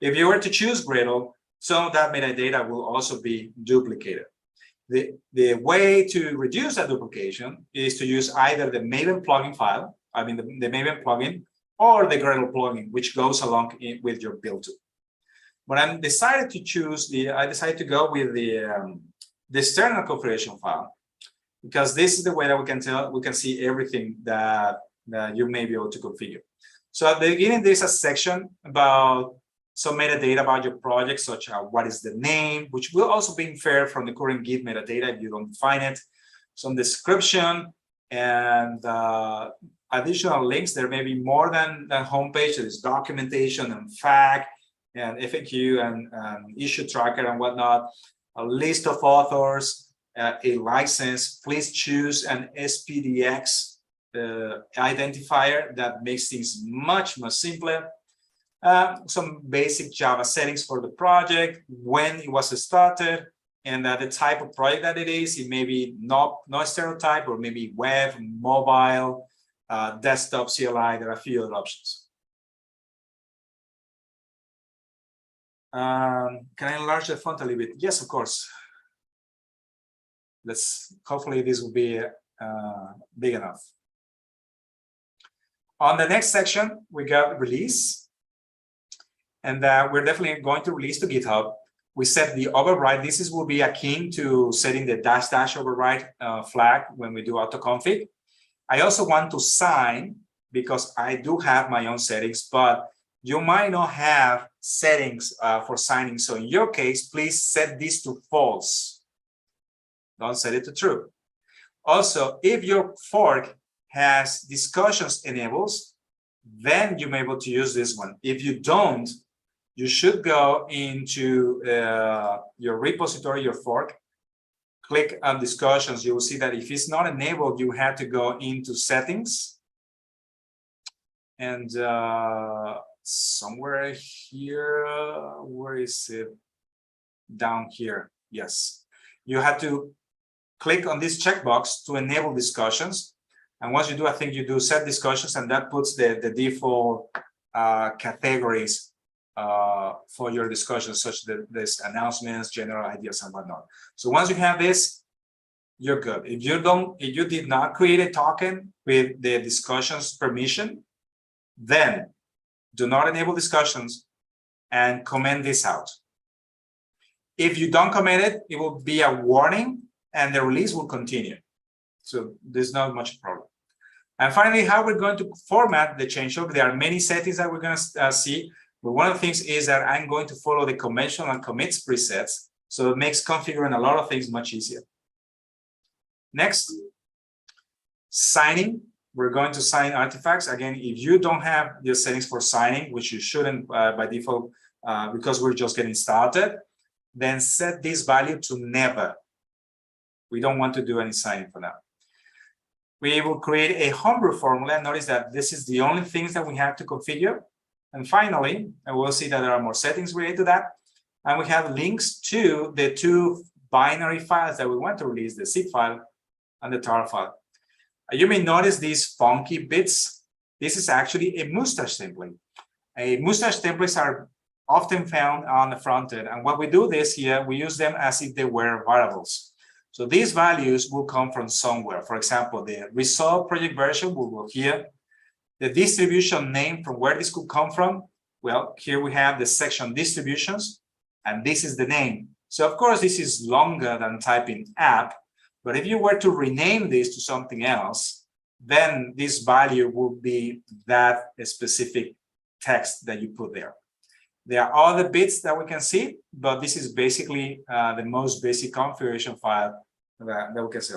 Speaker 3: If you were to choose Gradle, some of that metadata will also be duplicated. The way to reduce that duplication is to use either the Maven plugin file, I mean the Maven plugin, or the Gradle plugin, which goes along with your build tool. But I decided to go with the external configuration file, because this is the way that we can see everything that you may be able to configure. So at the beginning, there's a section about some metadata about your project, such as what is the name, which will also be inferred from the current Git metadata if you don't define it, some description, and additional links. There may be more than the homepage. There's documentation and FAQ and FAQ and issue tracker and whatnot, a list of authors, a license. Please choose an SPDX identifier that makes things much more simpler. Some basic Java settings for the project, when it was started, and the type of project that it is. It may be no external type, or maybe web, mobile, desktop, CLI. There are a few other options. Can I enlarge the font a little bit? Yes, of course. Hopefully this will be big enough. On the next section, we got release. And we're definitely going to release to GitHub. We set the override. This will be akin to setting the -- override flag when we do autoconfig. I also want to sign, because I do have my own settings, but you might not have settings for signing. So in your case, please set this to false. Don't set it to true. Also, if your fork has discussions enabled, then you may be able to use this one. If you don't, you should go into your repository, your fork, click on discussions. You will see that if it's not enabled, you have to go into settings. And somewhere here, where is it? Down here, yes. You have to click on this checkbox to enable discussions. And once you do, I think you do set discussions, and that puts the default categories for your discussions, such that there's announcements, general ideas, and whatnot. So once you have this, you're good. If you did not create a token with the discussions permission, then do not enable discussions and comment this out. If you don't comment it, it will be a warning and the release will continue. So there's not much problem. And finally, how we're going to format the changelog. There are many settings that we're going to see. But one of the things is that I'm going to follow the conventional and commits presets. So it makes configuring a lot of things much easier. Next, signing. We're going to sign artifacts. Again, if you don't have your settings for signing, which you shouldn't by default, because we're just getting started, then set this value to never. We don't want to do any signing for now. We will create a homebrew formula. Notice that this is the only things that we have to configure. And finally, and we'll see that there are more settings related to that. And we have links to the two binary files that we want to release, the zip file and the tar file. You may notice these funky bits. This is actually a mustache template. Mustache templates are often found on the front end. And when we do this here, we use them as if they were variables. So these values will come from somewhere. For example, the result project version will go here. The distribution name, from where this could come from, well, here we have the section distributions, and this is the name. So of course, this is longer than typing app, but if you were to rename this to something else, then this value would be that specific text that you put there. There are other bits that we can see, but this is basically the most basic configuration file that we can see.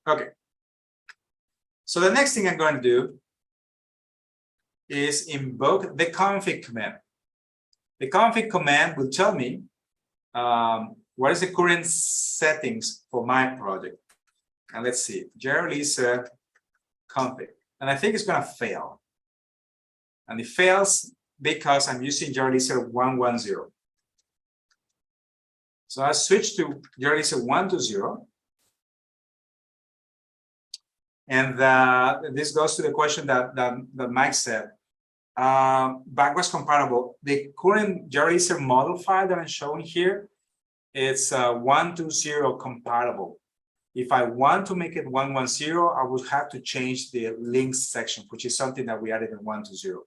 Speaker 3: Okay. So the next thing I'm going to do is invoke the config command. The config command will tell me what is the current settings for my project. And let's see, JReleaser config. And I think it's going to fail. And it fails because I'm using JReleaser 110. So I switch to JReleaser 120. And this goes to the question that Mike said. Backwards compatible. The current JReleaser model file that I'm showing here, it's 120 compatible. If I want to make it 110, I would have to change the links section, which is something that we added in 120.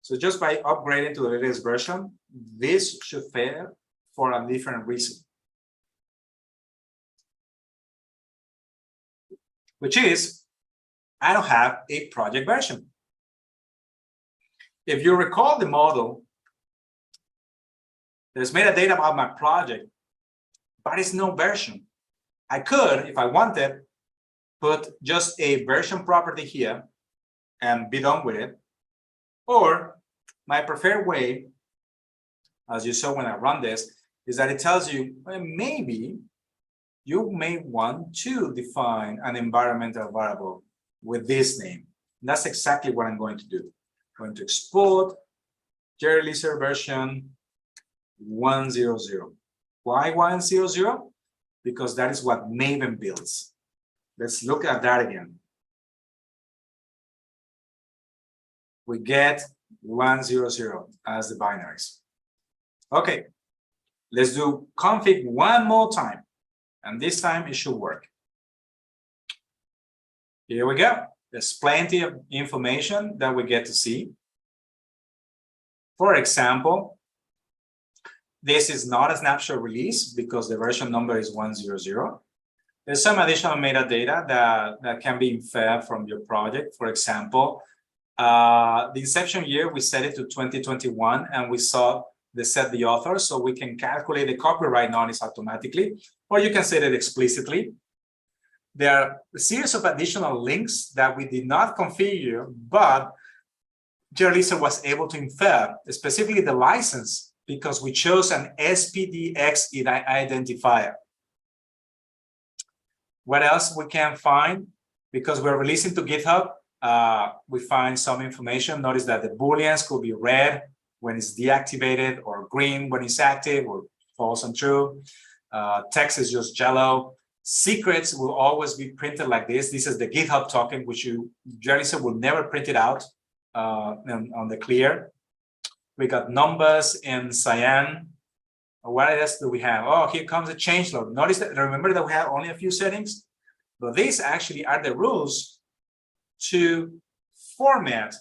Speaker 3: So just by upgrading to the latest version, this should fail for a different reason, which is I don't have a project version. If you recall the model, there's metadata about my project, but it's no version. I could, if I wanted, put just a version property here and be done with it. Or my preferred way, as you saw when I run this, is that it tells you, well, maybe you may want to define an environmental variable with this name. And that's exactly what I'm going to do. I'm going to export JReleaser version 100. Why 100? Because that is what Maven builds. Let's look at that again. We get 100 as the binaries. Okay, let's do config one more time. And this time it should work. Here we go. There's plenty of information that we get to see. For example, this is not a snapshot release because the version number is 100. There's some additional metadata that can be inferred from your project. For example, the inception year, we set it to 2021, and we saw set the author, so we can calculate the copyright notice automatically, or you can set it explicitly. There are a series of additional links that we did not configure, but JReleaser was able to infer, specifically the license, because we chose an SPDX identifier. What else we can find? Because we're releasing to GitHub, we find some information. Notice that the Booleans could be red when it's deactivated, or green when it's active, or false and true. Text is just yellow. Secrets will always be printed like this. This is the GitHub token, which JReleaser will never print it out on the clear. We got numbers in cyan. What else do we have? Oh, here comes a changelog. Notice that, remember that we have only a few settings, but these actually are the rules to format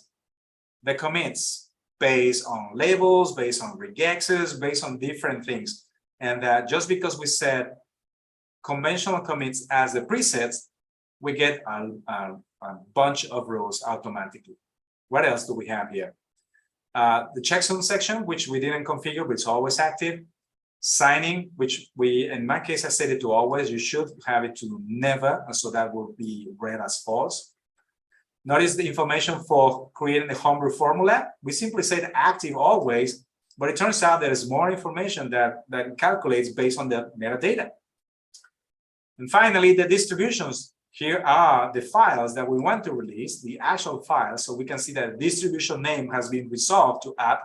Speaker 3: the commits based on labels, based on regexes, based on different things. And just because we set conventional commits as the presets, we get a bunch of rules automatically. What else do we have here? The checksum section, which we didn't configure, but it's always active. Signing, which in my case, I set it to always. You should have it to never, and so that will be read as false. Notice the information for creating the homebrew formula. We simply said active always, but it turns out there is more information that calculates based on the metadata. And finally, the distributions. here are the files that we want to release, the actual files. So we can see that distribution name has been resolved to app,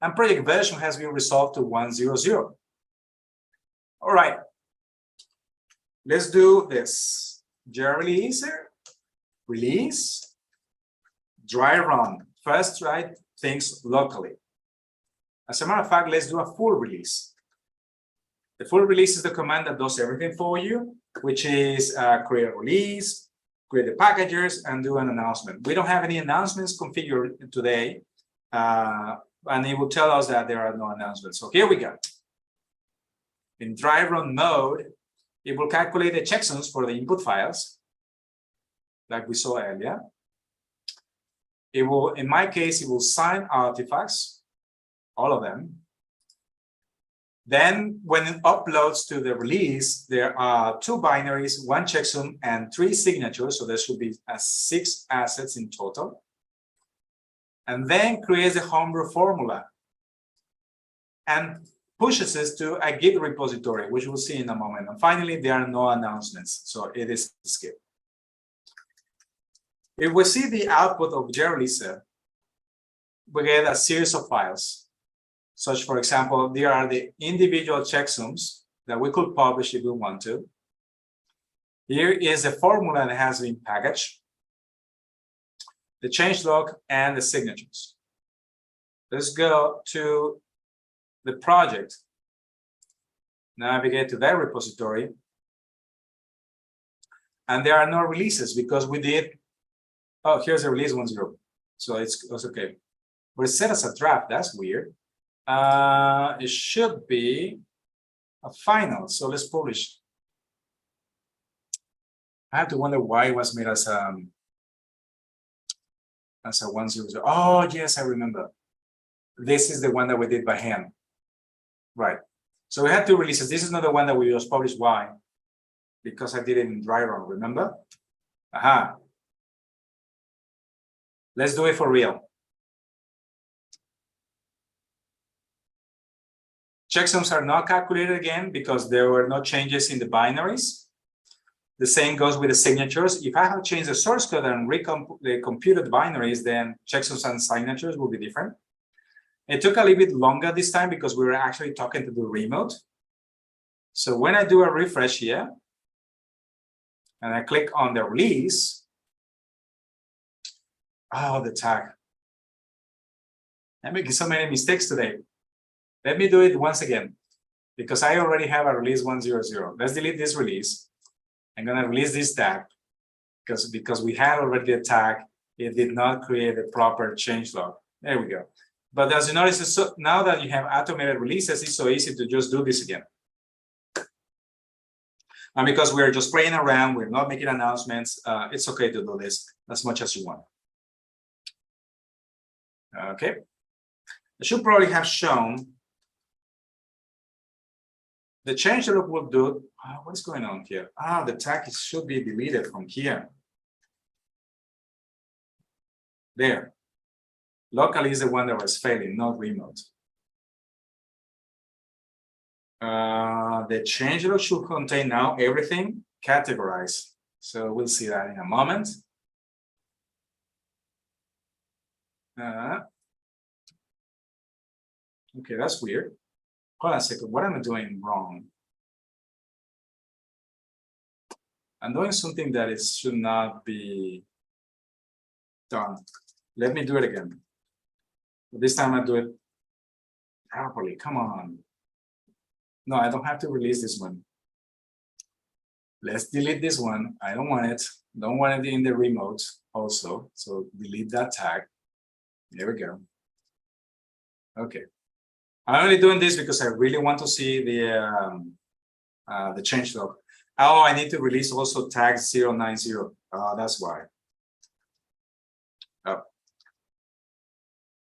Speaker 3: and project version has been resolved to 100. All right, let's do this. JReleaser, release, dry run. First, try things locally. As a matter of fact, let's do a full release. The full release is the command that does everything for you, which is create a release, create the packages, and do an announcement. We don't have any announcements configured today, and it will tell us that there are no announcements. So here we go. In dry run mode, it will calculate the checksums for the input files, like we saw earlier. It will, in my case, it will sign artifacts, all of them. Then when it uploads to the release, there are 2 binaries, 1 checksum, and 3 signatures. So there should be 6 assets in total. And then creates a homebrew formula and pushes it to a Git repository, which we'll see in a moment. And finally, there are no announcements. So it is skipped. If we see the output of JReleaser, we get a series of files. Such, for example, there are the individual checksums that we could publish if we want to. Here is a formula that has been packaged, the changelog, and the signatures. Let's go to the project. Navigate to that repository. And there are no releases because we did, oh, here's a release 10. So it's okay. But it's set as a draft, that's weird. It should be a final. So let's publish. I have to wonder why it was made as a 100. Oh, yes, I remember. This is the one that we did by hand. Right. So we had 2 releases. This is not the one that we just published. Why? Because I did it in dry run, remember? Aha. Let's do it for real. Checksums are not calculated again because there were no changes in the binaries. The same goes with the signatures. If I have changed the source code and recomputed binaries, then checksums and signatures will be different. It took a little bit longer this time because we were actually talking to the remote. So when I do a refresh here, and I click on the release, oh, the tag. I'm making so many mistakes today. Let me do it once again, because I already have a release 100. Let's delete this release. I'm going to release this tag because we had already a tag. It did not create a proper changelog. There we go. But as you notice, so now that you have automated releases, it's so easy to just do this again. And because we're just playing around, we're not making announcements, it's okay to do this as much as you want. Okay. I should probably have shown the changelog will do. Oh, what's going on here? Ah, the tag should be deleted from here. There. Locally is the one that was failing, not remote. The changelog should contain now everything categorized. So we'll see that in a moment. Okay, that's weird. Hold on a second. What am I doing wrong? I'm doing something that it should not be done. Let me do it again. This time I do it properly. Come on. No, I don't have to release this one. Let's delete this one. I don't want it. Don't want it in the remote also. So delete that tag. There we go. Okay. I'm only doing this because I really want to see the changelog. Oh, I need to release also tag 090. That's why. Oh.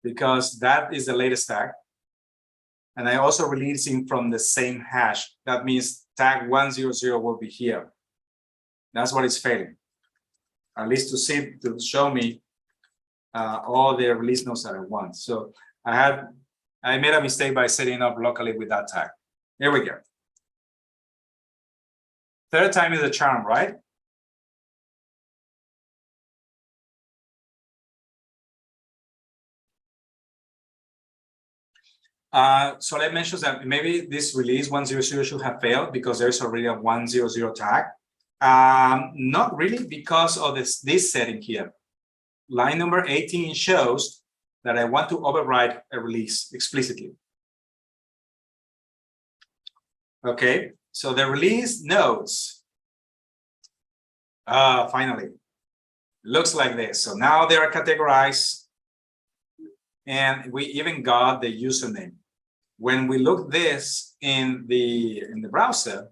Speaker 3: Because that is the latest tag. And I also releasing from the same hash. That means tag 100 will be here. That's what it's failing. At least to show me all the release nodes that I want. So I made a mistake by setting up locally with that tag. Here we go. Third time is a charm, right? So let me mention that maybe this release 100 should have failed because there's already a 100 tag. Not really because of this setting here. Line number 18 shows that I want to override a release explicitly. Okay, so the release nodes, finally, looks like this. So now they are categorized, and we even got the username. When we look this in the browser,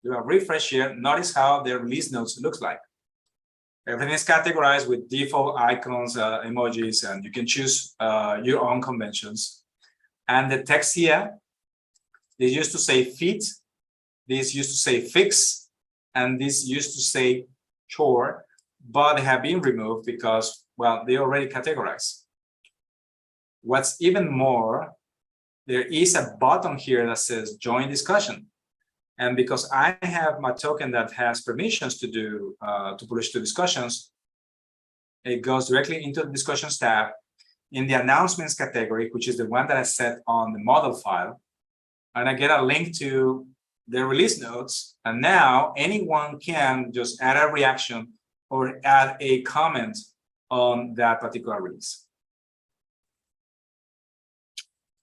Speaker 3: do a refresh here, notice how the release nodes looks like. Everything is categorized with default icons, emojis, and you can choose your own conventions. And the text here, they used to say fit, this used to say fix, and this used to say chore, but they have been removed because, well, they already categorized. What's even more, there is a button here that says join discussion. And because I have my token that has permissions to do to push to discussions, it goes directly into the discussions tab in the announcements category, which is the one that I set on the model file. And I get a link to the release notes. And now anyone can just add a reaction or add a comment on that particular release.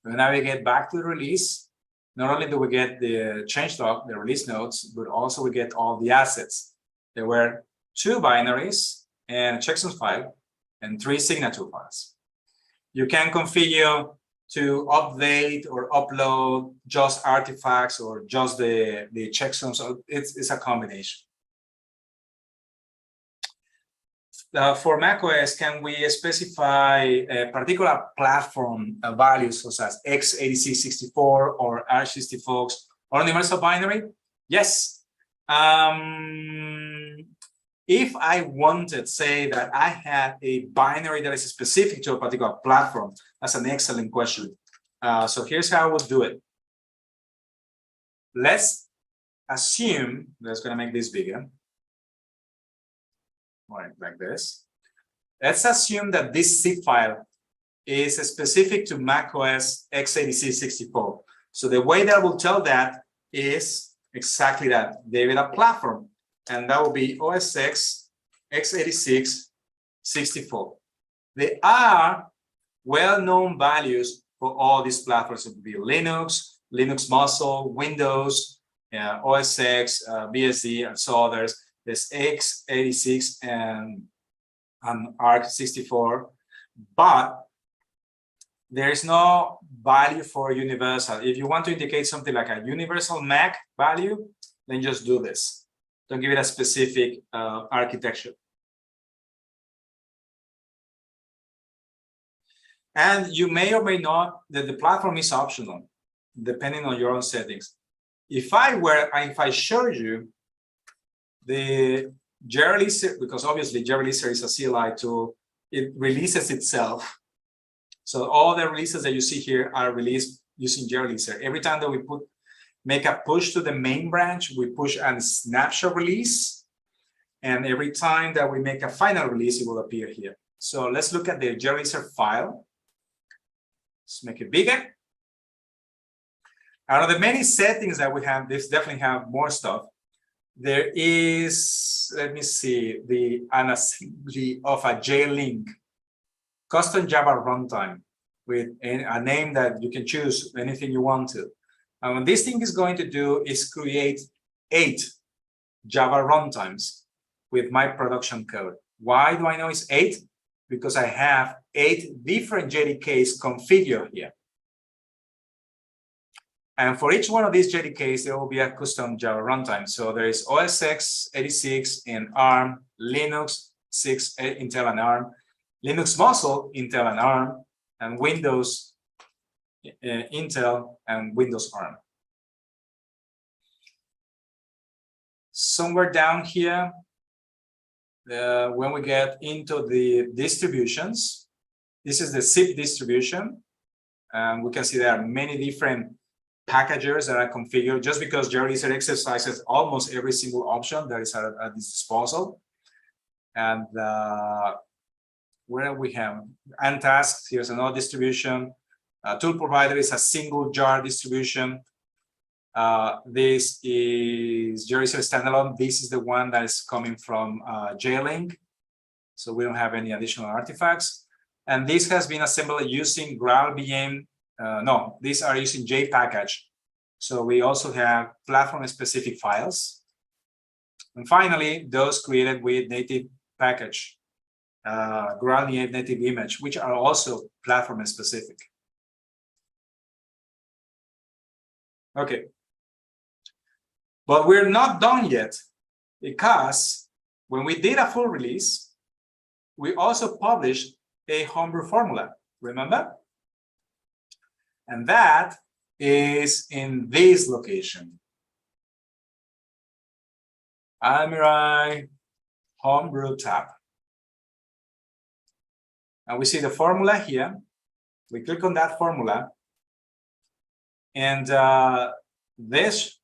Speaker 3: When I get back to the release, not only do we get the changelog, the release notes, but also we get all the assets. There were 2 binaries and a checksums file and 3 signature files. You can configure to update or upload just artifacts or just the checksums. So it's a combination. For macOS, can we specify a particular platform values such as x86-64 or R64 or universal binary? Yes. If I wanted, say that I had a binary that is specific to a particular platform, that's an excellent question. So here's how I would do it. Let's assume, let's gonna make this bigger. Right, like this. Let's assume that this zip file is specific to macOS x86-64. So the way that I will tell that is exactly that. They will a platform, and that will be OS X x86-64. They are well-known values for all these platforms. It would be Linux, Linux Muscle, Windows, OS X, BSD, and so others. There's x86 and ARC64, but there is no value for universal. If you want to indicate something like a universal Mac value, then just do this. Don't give it a specific architecture. And you may or may not, the platform is optional, depending on your own settings. If I showed you the JReleaser, because obviously JReleaser is a CLI tool, it releases itself. So all the releases that you see here are released using JReleaser. Every time that we make a push to the main branch, we push a snapshot release. And every time that we make a final release, it will appear here. So let's look at the JReleaser file. Let's make it bigger. Out of the many settings that we have, this definitely have more stuff. There is, let me see, an assembly of a JLink, custom Java runtime with a name that you can choose anything you want to. And what this thing is going to do is create 8 Java runtimes with my production code. Why do I know it's 8? Because I have 8 different JDKs configured here. And for each one of these JDKs, there will be a custom Java runtime. So there is OS X 86 in ARM, Linux 6 Intel and ARM, Linux Muscle Intel and ARM, and Windows Intel and Windows ARM. Somewhere down here, when we get into the distributions, this is the zip distribution. And we can see there are many different packagers that are configured just because JReleaser exercises almost every single option that is at its disposal. And where we have and tasks, here's another distribution. Tool provider is a single jar distribution. This is JReleaser standalone. This is the one that is coming from JLink. So we don't have any additional artifacts. And this has been assembled using GraalVM. No, these are using JPackage. So we also have platform-specific files. And finally, those created with native package, GraalVM native image, which are also platform-specific. Okay. But we're not done yet, because when we did a full release, we also published a homebrew formula, remember? And that is in this location. Almiray homebrew tab. And we see the formula here. We click on that formula. And this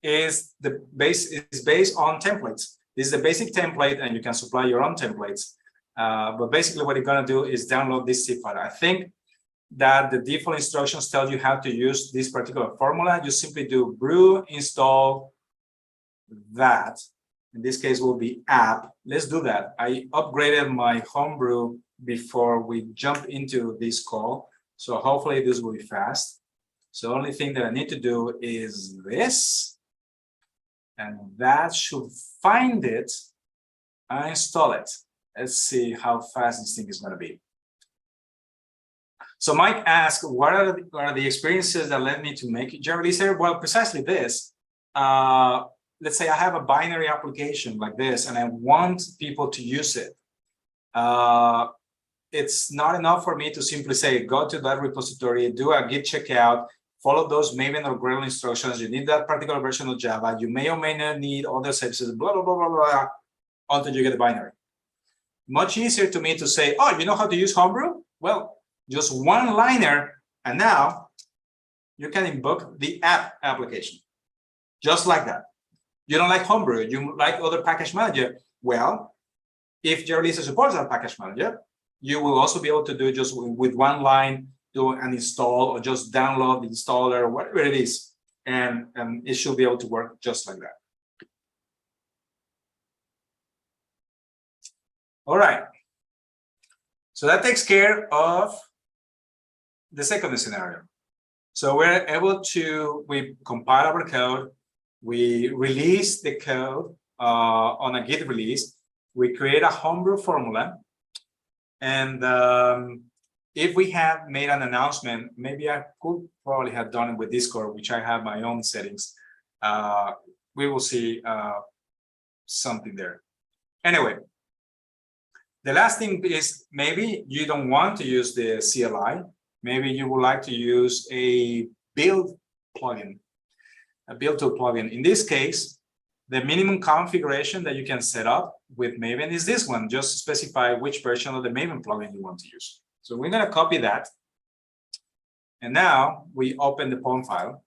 Speaker 3: is the base is based on templates. This is the basic template, and you can supply your own templates. But basically what you're going to do is download this zip file. I think that the default instructions tell you how to use this particular formula. You simply do brew install that. In this case will be app. Let's do that. I upgraded my homebrew before we jump into this call. So hopefully this will be fast. So the only thing that I need to do is this. And that should find it and install it. Let's see how fast this thing is going to be. So Mike asked, what are the experiences that led me to make JReleaser? Well, precisely this. Let's say I have a binary application like this, and I want people to use it. It's not enough for me to simply say, go to that repository, do a git checkout, follow those Maven or Gradle instructions. You need that particular version of Java. You may or may not need other services, blah, blah, blah, blah, blah, until you get the binary. Much easier to me to say, oh, you know how to use Homebrew? Well, just one liner, and now you can invoke the app application, just like that. You don't like Homebrew, you like other package manager. Well, if JReleaser supports that package manager, you will also be able to do just with one line, do an install or just download the installer, whatever it is, and it should be able to work just like that. All right. So that takes care of the second scenario. So we're able to, we compile our code, we release the code on a Git release, we create a homebrew formula, and if we have made an announcement, maybe I could probably have done it with Discord, which I have my own settings. We will see something there. Anyway, the last thing is maybe you don't want to use the CLI. Maybe you would like to use a build plugin, a build tool plugin. In this case, the minimum configuration that you can set up with Maven is this one. Just specify which version of the Maven plugin you want to use. So we're going to copy that. And now we open the POM file.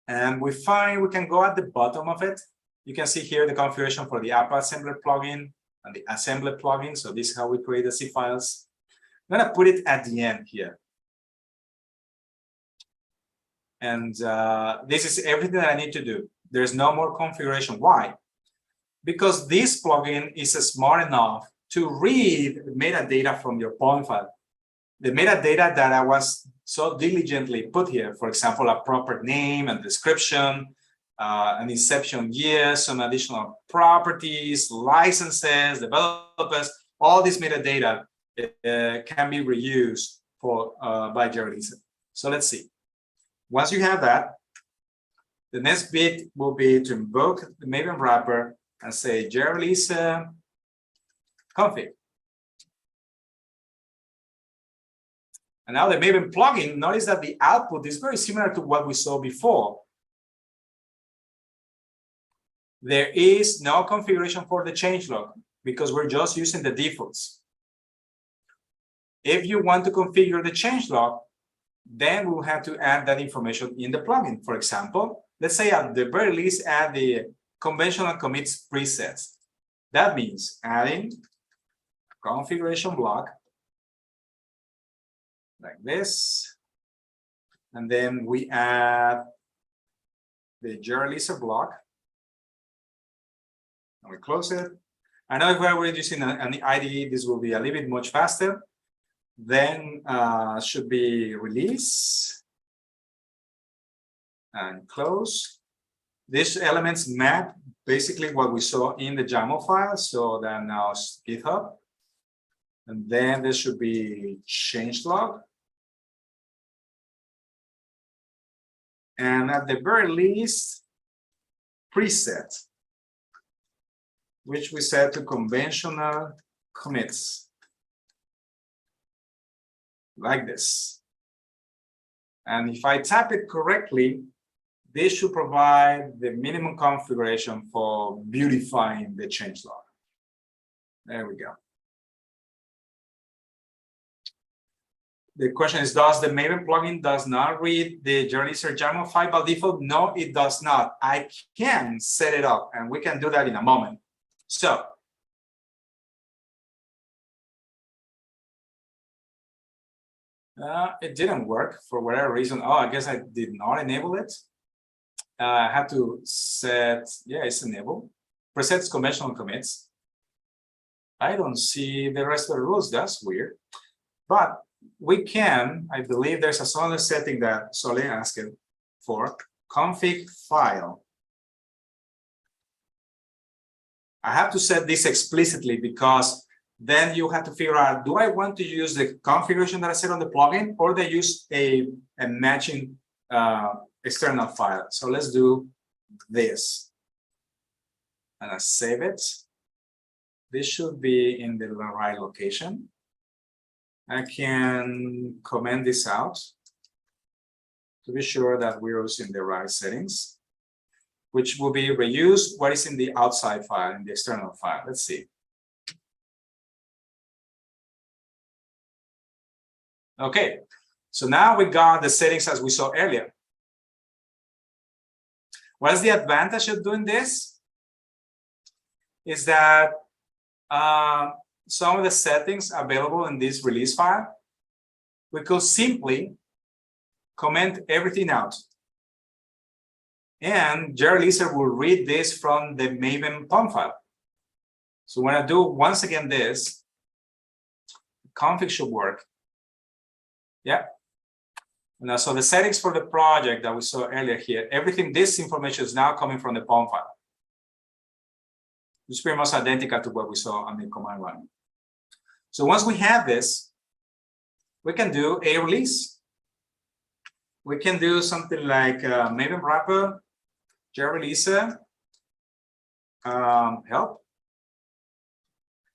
Speaker 3: And we find we can go at the bottom of it. You can see here the configuration for the app assembler plugin and the assembler plugin. So this is how we create the C files. I'm going to put it at the end here. And this is everything that I need to do. There's no more configuration. Why? Because this plugin is smart enough to read metadata from your POM file. The metadata that I was so diligently put here, for example, a proper name and description, an inception year, some additional properties, licenses, developers, all this metadata can be reused for by JReleaser. So let's see. Once you have that, the next bit will be to invoke the Maven wrapper and say JReleaser config. And now the Maven plugin, notice that the output is very similar to what we saw before. There is no configuration for the changelog because we're just using the defaults. If you want to configure the changelog, then we'll have to add that information in the plugin. For example, let's say at the very least add the conventional commits presets. That means adding configuration block like this. And then we add the JReleaser block. And we close it. I know if we're using an IDE, this will be a little bit much faster. Then should be release and close. These elements map basically what we saw in the YAML file. So then now it's GitHub. And then there should be changelog. And at the very least, preset, which we set to conventional commits, like this. And if I type it correctly, this should provide the minimum configuration for beautifying the changelog. There we go. The question is, does the Maven plugin does not read the JReleaser YAML file by default? No, it does not. I can set it up, and we can do that in a moment. So, it didn't work for whatever reason. Oh, I guess I did not enable it. I had to set, yeah, it's enabled. Presets conventional commits. I don't see the rest of the rules. That's weird. But we can, I believe there's a other setting that Sole asked for, config file. I have to set this explicitly because then you have to figure out, do I want to use the configuration that I set on the plugin, or they use a matching external file? So let's do this. And I save it. This should be in the right location. I can comment this out to be sure that we're using the right settings, which will be reuse what is in the outside file, in the external file. Let's see. Okay, so now we got the settings as we saw earlier. What's the advantage of doing this? Is that some of the settings available in this release file, we could simply comment everything out. And JReleaser will read this from the Maven POM file. So when I do once again this, config should work. Yeah. Now, so the settings for the project that we saw earlier here, everything, this information is now coming from the POM file. It's pretty much identical to what we saw on the command line. So once we have this, we can do a release. We can do something like Maven wrapper, JReleaser, help.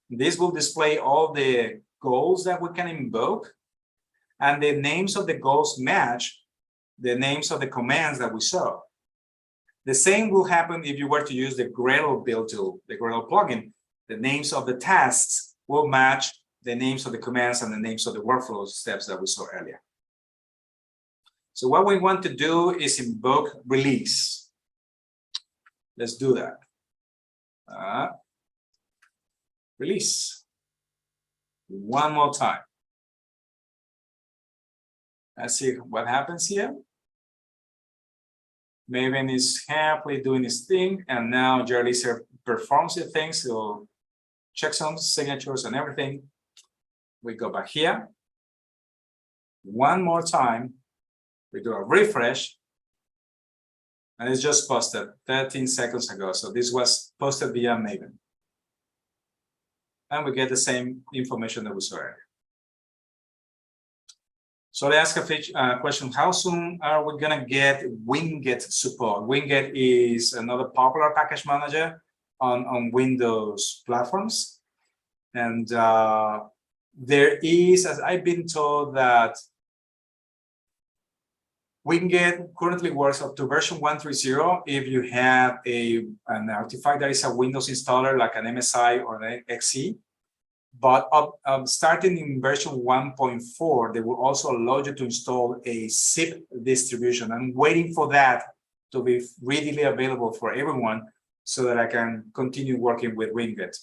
Speaker 3: This will display all the goals that we can invoke, and the names of the goals match the names of the commands that we saw. The same will happen if you were to use the Gradle build tool, the Gradle plugin. The names of the tasks will match the names of the commands and the names of the workflow steps that we saw earlier. So what we want to do is invoke release. Let's do that. Release. One more time. Let's see what happens here. Maven is happily doing his thing, and now JReleaser performs the thing, so checksums, signatures, and everything. We go back here. One more time, we do a refresh, and it's just posted 13 seconds ago. So this was posted via Maven. And we get the same information that we saw earlier. So they ask a question, how soon are we gonna get Winget support? Winget is another popular package manager on Windows platforms. And there is, as I've been told, that Winget currently works up to version 1.3.0 if you have an artifact that is a Windows installer like an MSI or an XE. But starting in version 1.4, they will also allow you to install a zip distribution. I'm waiting for that to be readily available for everyone so that I can continue working with Winget.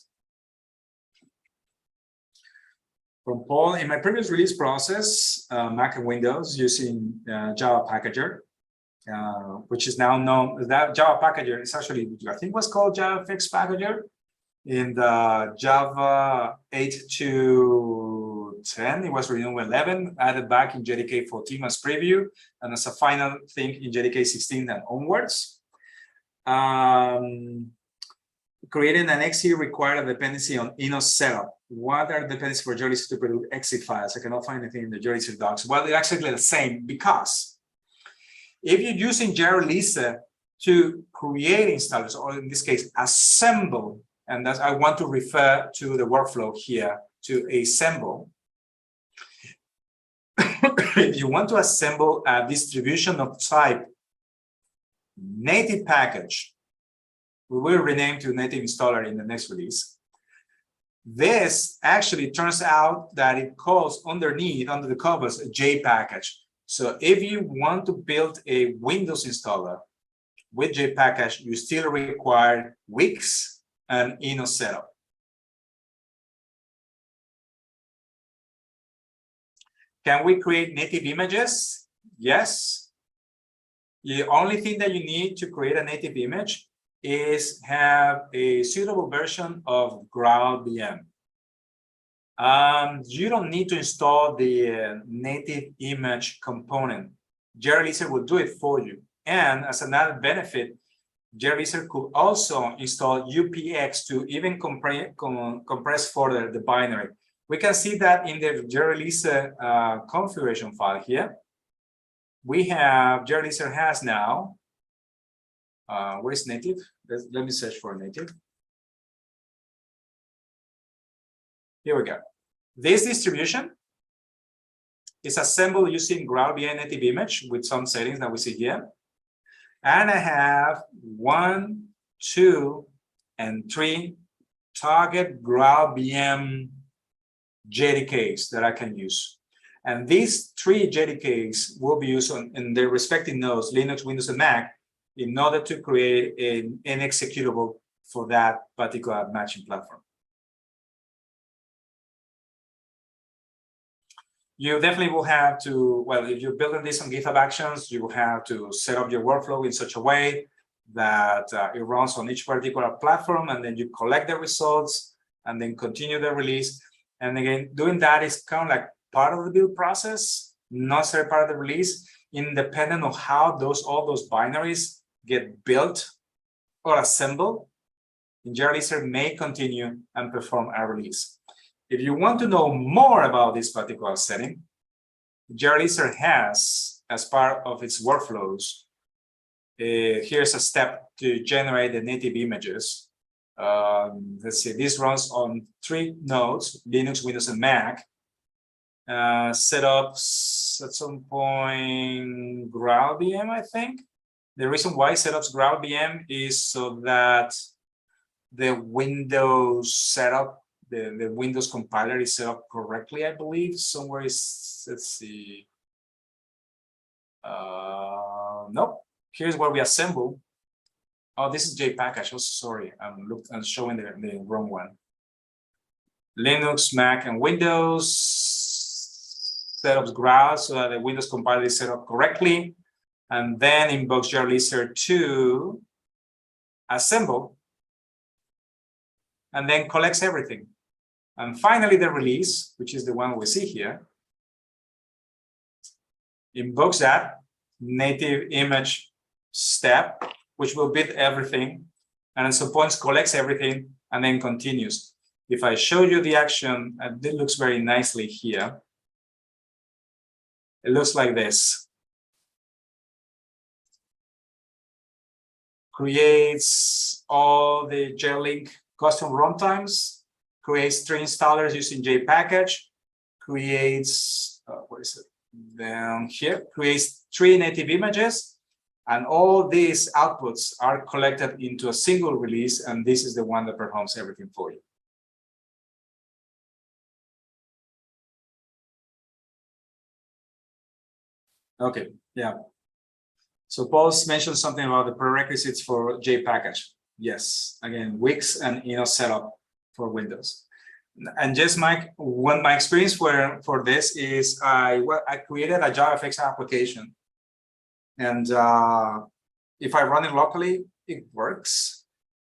Speaker 3: From Paul, in my previous release process, Mac and Windows using Java Packager, which is now known as that Java Packager is actually, I think was called Java Fix Packager in the Java 8 to 10. It was renewed 11, added back in JDK 14 as preview, and as a final thing in JDK 16 and onwards. Creating an exe required a dependency on Ino setup. What are the dependencies for JReleaser to produce exe files? I cannot find anything in the JReleaser docs. Well, they're actually the same, because if you're using JReleaser to create installers, or in this case, assemble, and that's, I want to refer to the workflow here to assemble. If you want to assemble a distribution of type native package, we will rename to native installer in the next release. This actually turns out that it calls underneath, under the covers, a J package. So if you want to build a Windows installer with J package, you still require Wix and Ino setup. Can we create native images? Yes. The only thing that you need to create a native image is have a suitable version of GraalVM. You don't need to install the native image component. JReleaser will do it for you. And as another benefit, JReleaser could also install UPX to even compress further the binary. We can see that in the JReleaser configuration file here. We have, JReleaser has now, where's native? Let me search for native. Here we go. This distribution is assembled using GraalVM native image with some settings that we see here. And I have 1, 2, and 3 target GraalVM JDKs that I can use. And these 3 JDKs will be used in their respective nodes, Linux, Windows, and Mac, in order to create an executable for that particular matching platform. You definitely will have to, well, if you're building this on GitHub Actions, you will have to set up your workflow in such a way that it runs on each particular platform, and then you collect the results and then continue the release. And again, doing that is kind of like part of the build process, not necessarily part of the release, independent of how all those binaries get built or assembled. JReleaser may continue and perform a release. If you want to know more about this particular setting, JReleaser has, as part of its workflows, here's a step to generate the native images. Let's see, this runs on 3 nodes, Linux, Windows, and Mac. Setups at some point GraalVM, I think. The reason why setups GraalVM is so that the Windows setup, the Windows compiler is set up correctly, I believe. Somewhere is, let's see. Nope. Here's where we assemble. Oh, this is J package. Oh, sorry, I'm showing the wrong one. Linux, Mac, and Windows setups Graal so that the Windows compiler is set up correctly, and then invokes JReleaser to assemble, and then collects everything. And finally, the release, which is the one we see here, invokes that native image step, which will build everything, and at some points collects everything and then continues. If I show you the action, it looks very nicely here. It looks like this. Creates all the JLink custom runtimes, creates 3 installers using J package, creates, where is it? Down here, creates 3 native images, and all these outputs are collected into a single release, and this is the one that performs everything for you. Okay, yeah. So Paul's mentioned something about the prerequisites for J package. Yes, again, Wix and Ino setup for Windows. And just my experience for this is I created a JavaFX application, and if I run it locally, it works.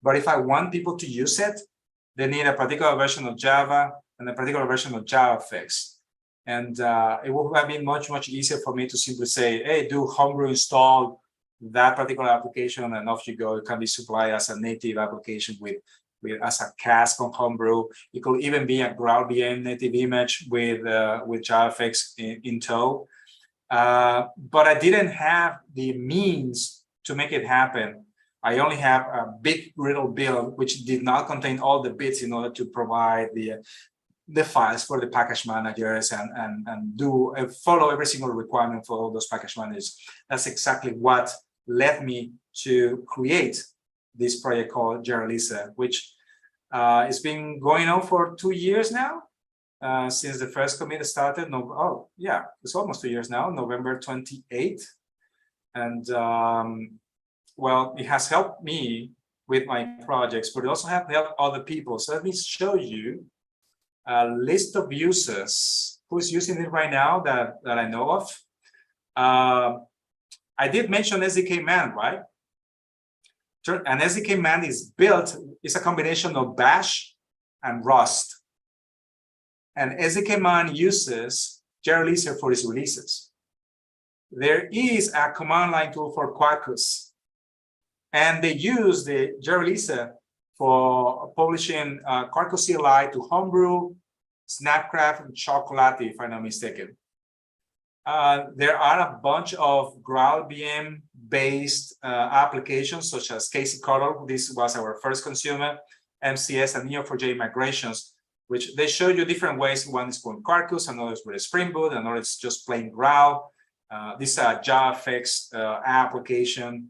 Speaker 3: But if I want people to use it, they need a particular version of Java and a particular version of JavaFX. And it would have been much easier for me to simply say, hey, do homebrew install that particular application, and off you go. It can be supplied as a native application with as a cask on homebrew. It could even be a GraalVM native image with JavaFX in tow. But I didn't have the means to make it happen. I only have a big little build which did not contain all the bits in order to provide the files for the package managers and do follow every single requirement for all those package managers. That's exactly what led me to create this project called JReleaser, which it's been going on for 2 years now, since the first commit started. Oh yeah, it's almost 2 years now, November 28th. And well, it has helped me with my projects, but it also has helped other people. So let me show you a list of users who's using it right now that I know of. I did mention SDK man, right? An SDK man is built, it's a combination of Bash and Rust. And SDK man uses JReleaser for its releases. There is a command line tool for Quarkus, and they use the JReleaser for publishing Quarkus CLI to Homebrew, Snapcraft, and Chocolate, if I'm not mistaken. There are a bunch of GraalVM based applications such as Casey Color. This was our first consumer, MCS and Neo4j migrations, which they show you different ways. One is with Quarkus, another is with Spring Boot, another is just plain Graal. This is a JavaFX application.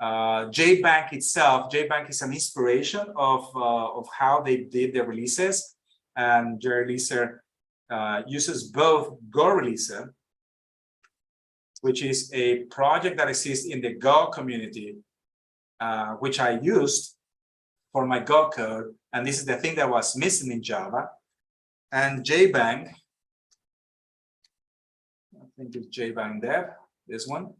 Speaker 3: JBank itself, JBank is an inspiration of how they did their releases, and JReleaser uses both GoReleaser, which is a project that exists in the Go community, which I used for my Go code. And this is the thing that was missing in Java. And JBank, I think it's JBank Dev, this one,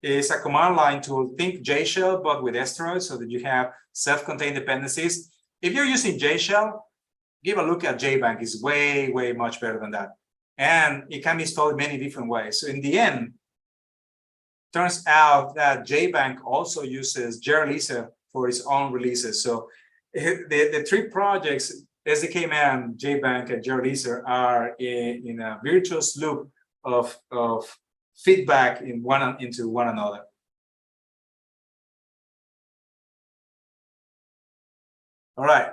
Speaker 3: is a command line tool. Think JShell, but with steroids, so that you have self-contained dependencies. If you're using JShell, give a look at JBank. It's way much better than that. And it can be installed in many different ways. So in the end, turns out that JBank also uses JReleaser for its own releases. So the three projects, SDK Man, JBank, and JReleaser, are in a virtuous loop of feedback into one another. All right.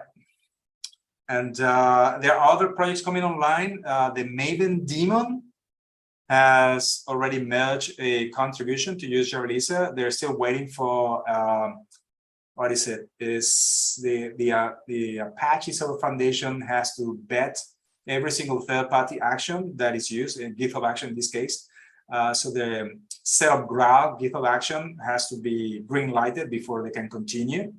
Speaker 3: And there are other projects coming online. The Maven daemon has already merged a contribution to use JReleaser. They're still waiting for what is it? Is the Apache Server Foundation has to vet every single third-party action that is used in GitHub action in this case. So the setup Graal GitHub action has to be green-lighted before they can continue.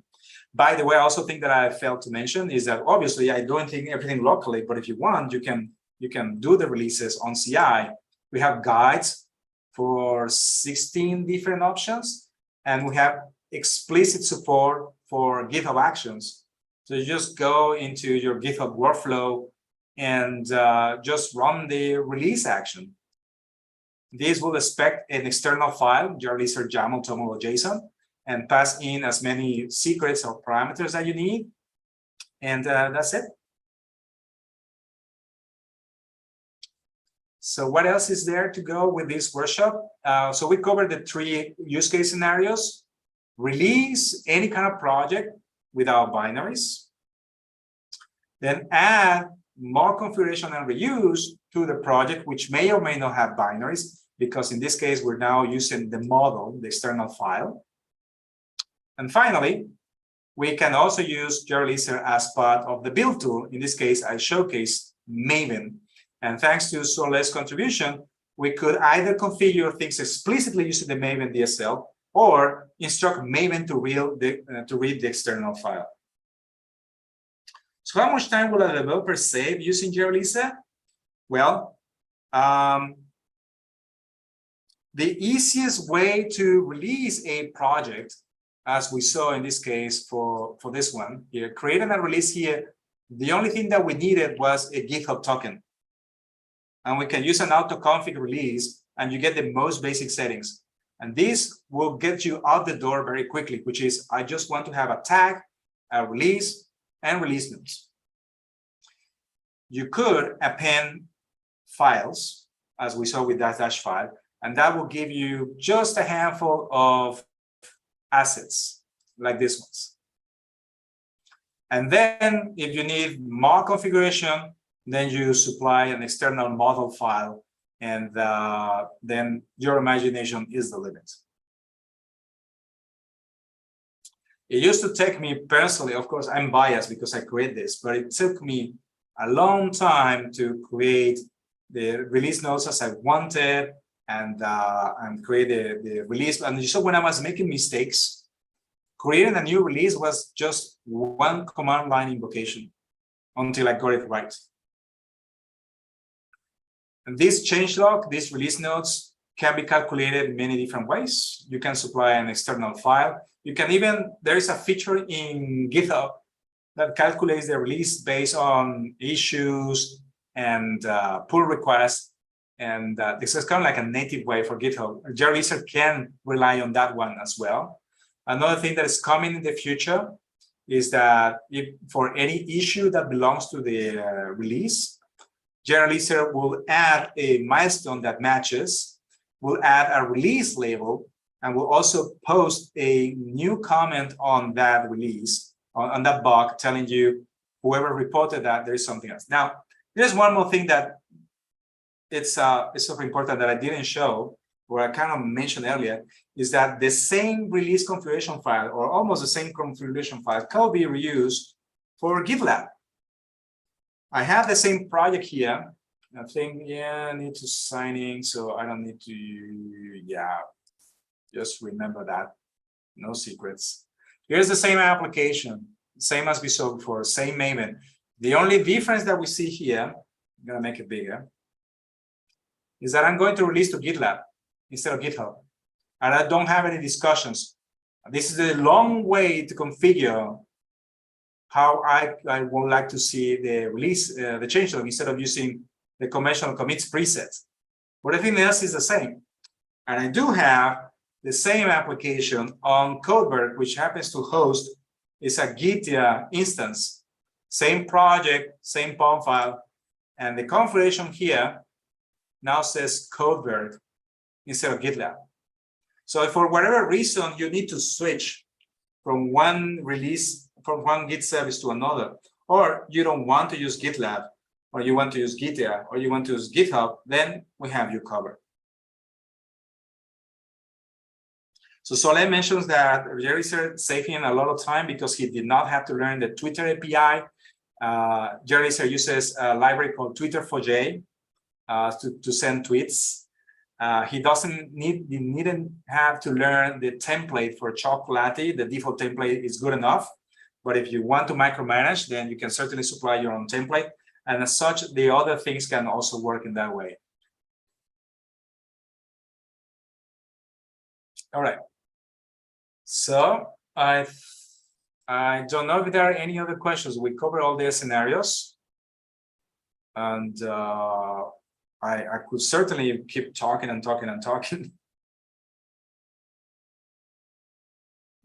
Speaker 3: By the way, I also think that I failed to mention is that obviously I don't think everything locally, but if you want, you can do the releases on CI. We have guides for 16 different options, and we have explicit support for GitHub actions. So you just go into your GitHub workflow and just run the release action. This will expect an external file, JReleaser YAML toml or JSON, and pass in as many secrets or parameters that you need. And that's it. So what else is there to go with this workshop? So we covered the 3 use case scenarios. Release any kind of project without binaries. Then add more configuration and reuse to the project, which may or may not have binaries, because in this case, we're now using the model, the external file. And finally, we can also use JReleaser as part of the build tool. In this case, I showcased Maven. And thanks to Soleil's contribution, we could either configure things explicitly using the Maven DSL or instruct Maven to read the external file. So how much time will a developer save using JReleaser? Well, the easiest way to release a project, as we saw in this case for this one here, creating a release here, the only thing that we needed was a GitHub token. And we can use an auto-config release, and you get the most basic settings. And this will get you out the door very quickly, which is, I just want to have a tag, a release, and release notes. You could append files, as we saw with that - file, and that will give you just a handful of assets like this ones. And then if you need more configuration, then you supply an external model file, and then your imagination is the limit. It used to take me personally, of course, I'm biased because I create this, but it took me a long time to create the release notes as I wanted, and create the release. And so when I was making mistakes, creating a new release was just one command line invocation until I got it right. And this changelog, these release notes, can be calculated in many different ways. You can supply an external file. You can even, there is a feature in GitHub that calculates the release based on issues and pull requests. And this is kind of like a native way for GitHub. JReleaser can rely on that one as well. Another thing that is coming in the future is that if for any issue that belongs to the release, JReleaser will add a milestone that matches, will add a release label, and will also post a new comment on that release, on that bug, telling you whoever reported that there is something else. Now, there's one more thing that it's super important that I didn't show, or I kind of mentioned earlier, is that the same release configuration file, or almost the same configuration file, can be reused for GitLab. I have the same project here. I think, yeah, I need to sign in, so I don't need to, yeah, just remember that. No secrets. Here's the same application, same as we saw before, same Maven. The only difference that we see here, I'm gonna make it bigger, is that I'm going to release to GitLab instead of GitHub. And I don't have any discussions. This is a long way to configure how I would like to see the release, the changelog, instead of using the conventional commits preset. But everything else is the same. And I do have the same application on Codeberg, which happens to host is a Git instance, same project, same POM file, and the configuration here now says Codeberg instead of GitLab. So if for whatever reason you need to switch from one release, from one Git service to another, or you don't want to use GitLab, or you want to use Git, or you want to use GitHub, then we have you covered. So Soleil mentions that JReleaser saved him a lot of time because he did not have to learn the Twitter API. JReleaser uses a library called Twitter4j to send tweets. He needn't have to learn the template for Chocolate. The default template is good enough. But if you want to micromanage, then you can certainly supply your own template. And as such, the other things can also work in that way. All right. So I don't know if there are any other questions. We covered all the scenarios. And I could certainly keep talking and talking and talking.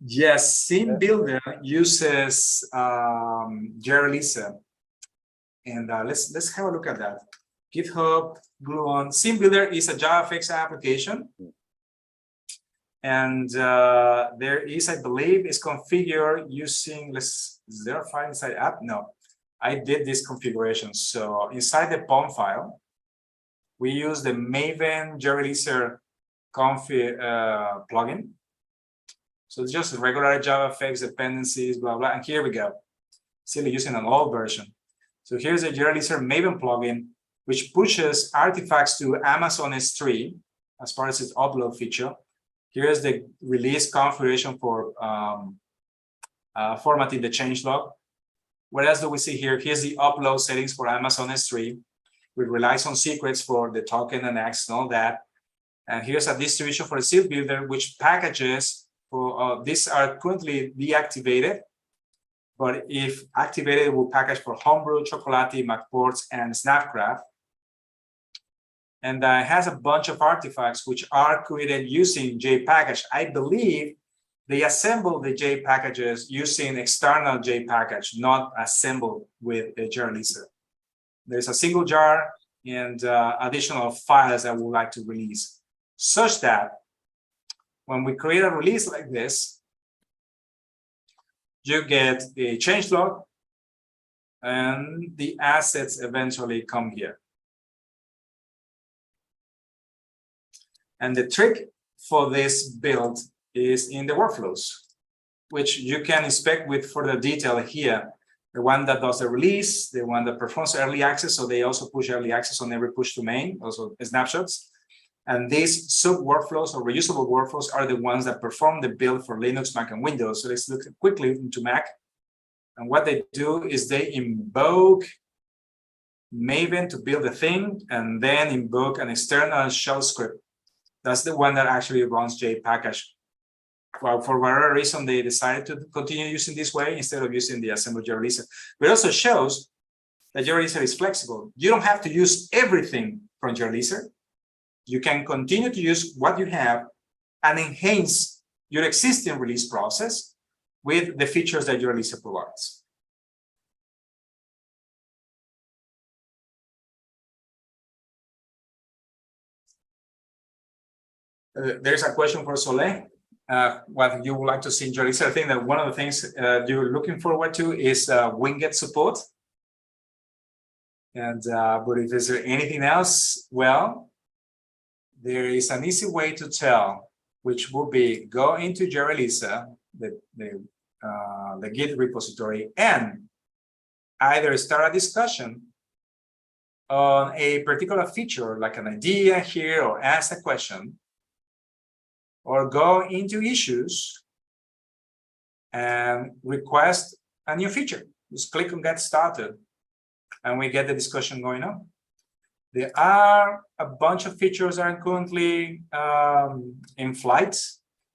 Speaker 3: Yes, Scene Builder uses JReleaser. And let's have a look at that. GitHub, Gluon. Scene Builder is a JavaFX application. And there is, I believe, is configured using, is there a file inside app? No, I did this configuration. So inside the POM file, we use the Maven JReleaser config plugin. So it's just regular JavaFX dependencies, blah, blah. And here we go. Still using an old version. So here's a JReleaser Maven plugin, which pushes artifacts to Amazon S3 as far as its upload feature. Here's the release configuration for formatting the changelog. What else do we see here? Here's the upload settings for Amazon S3. We relies on secrets for the token and X and all that. And here's a distribution for the seal builder, which packages for these are currently deactivated. But if activated, it will package for Homebrew, Chocolatey, MacPorts, and Snapcraft. And it has a bunch of artifacts which are created using JPackage. I believe they assemble the J packages using external J package, not assembled with a JReleaser. There's a single jar and additional files that we would like to release, such that when we create a release like this, you get a changelog and the assets eventually come here. And the trick for this build is in the workflows, which you can inspect with further detail here. The one that does the release, the one that performs early access, so they also push early access on every push to main, also snapshots. And these sub workflows or reusable workflows are the ones that perform the build for Linux, Mac, and Windows. So let's look quickly into Mac. And what they do is they invoke Maven to build a thing and then invoke an external shell script. That's the one that actually runs JPackage. Well, for whatever reason, they decided to continue using this way instead of using the assembled JReleaser. But it also shows that JReleaser is flexible. You don't have to use everything from JReleaser. You can continue to use what you have and enhance your existing release process with the features that JReleaser provides. There's a question for Soleil. What you would like to see in JReleaser. I think that one of the things you're looking forward to is Winget support. And but if there's anything else, well, there is an easy way to tell, which would be go into JReleaser, the Git repository, and either start a discussion on a particular feature, like an idea here, or ask a question, or go into issues and request a new feature. Just click on Get Started, and we get the discussion going on. There are a bunch of features that are currently in flight.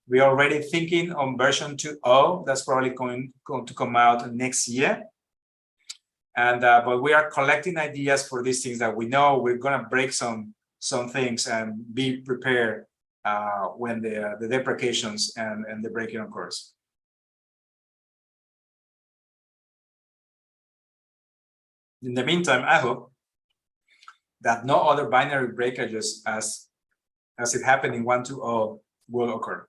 Speaker 3: We're already thinking on version 2.0. That's probably going to come out next year. And but we are collecting ideas for these things that we know we're going to break some things and be prepared when the deprecations and the breaking occurs. In the meantime, I hope that no other binary breakages as it happened in 1.2.0 will occur.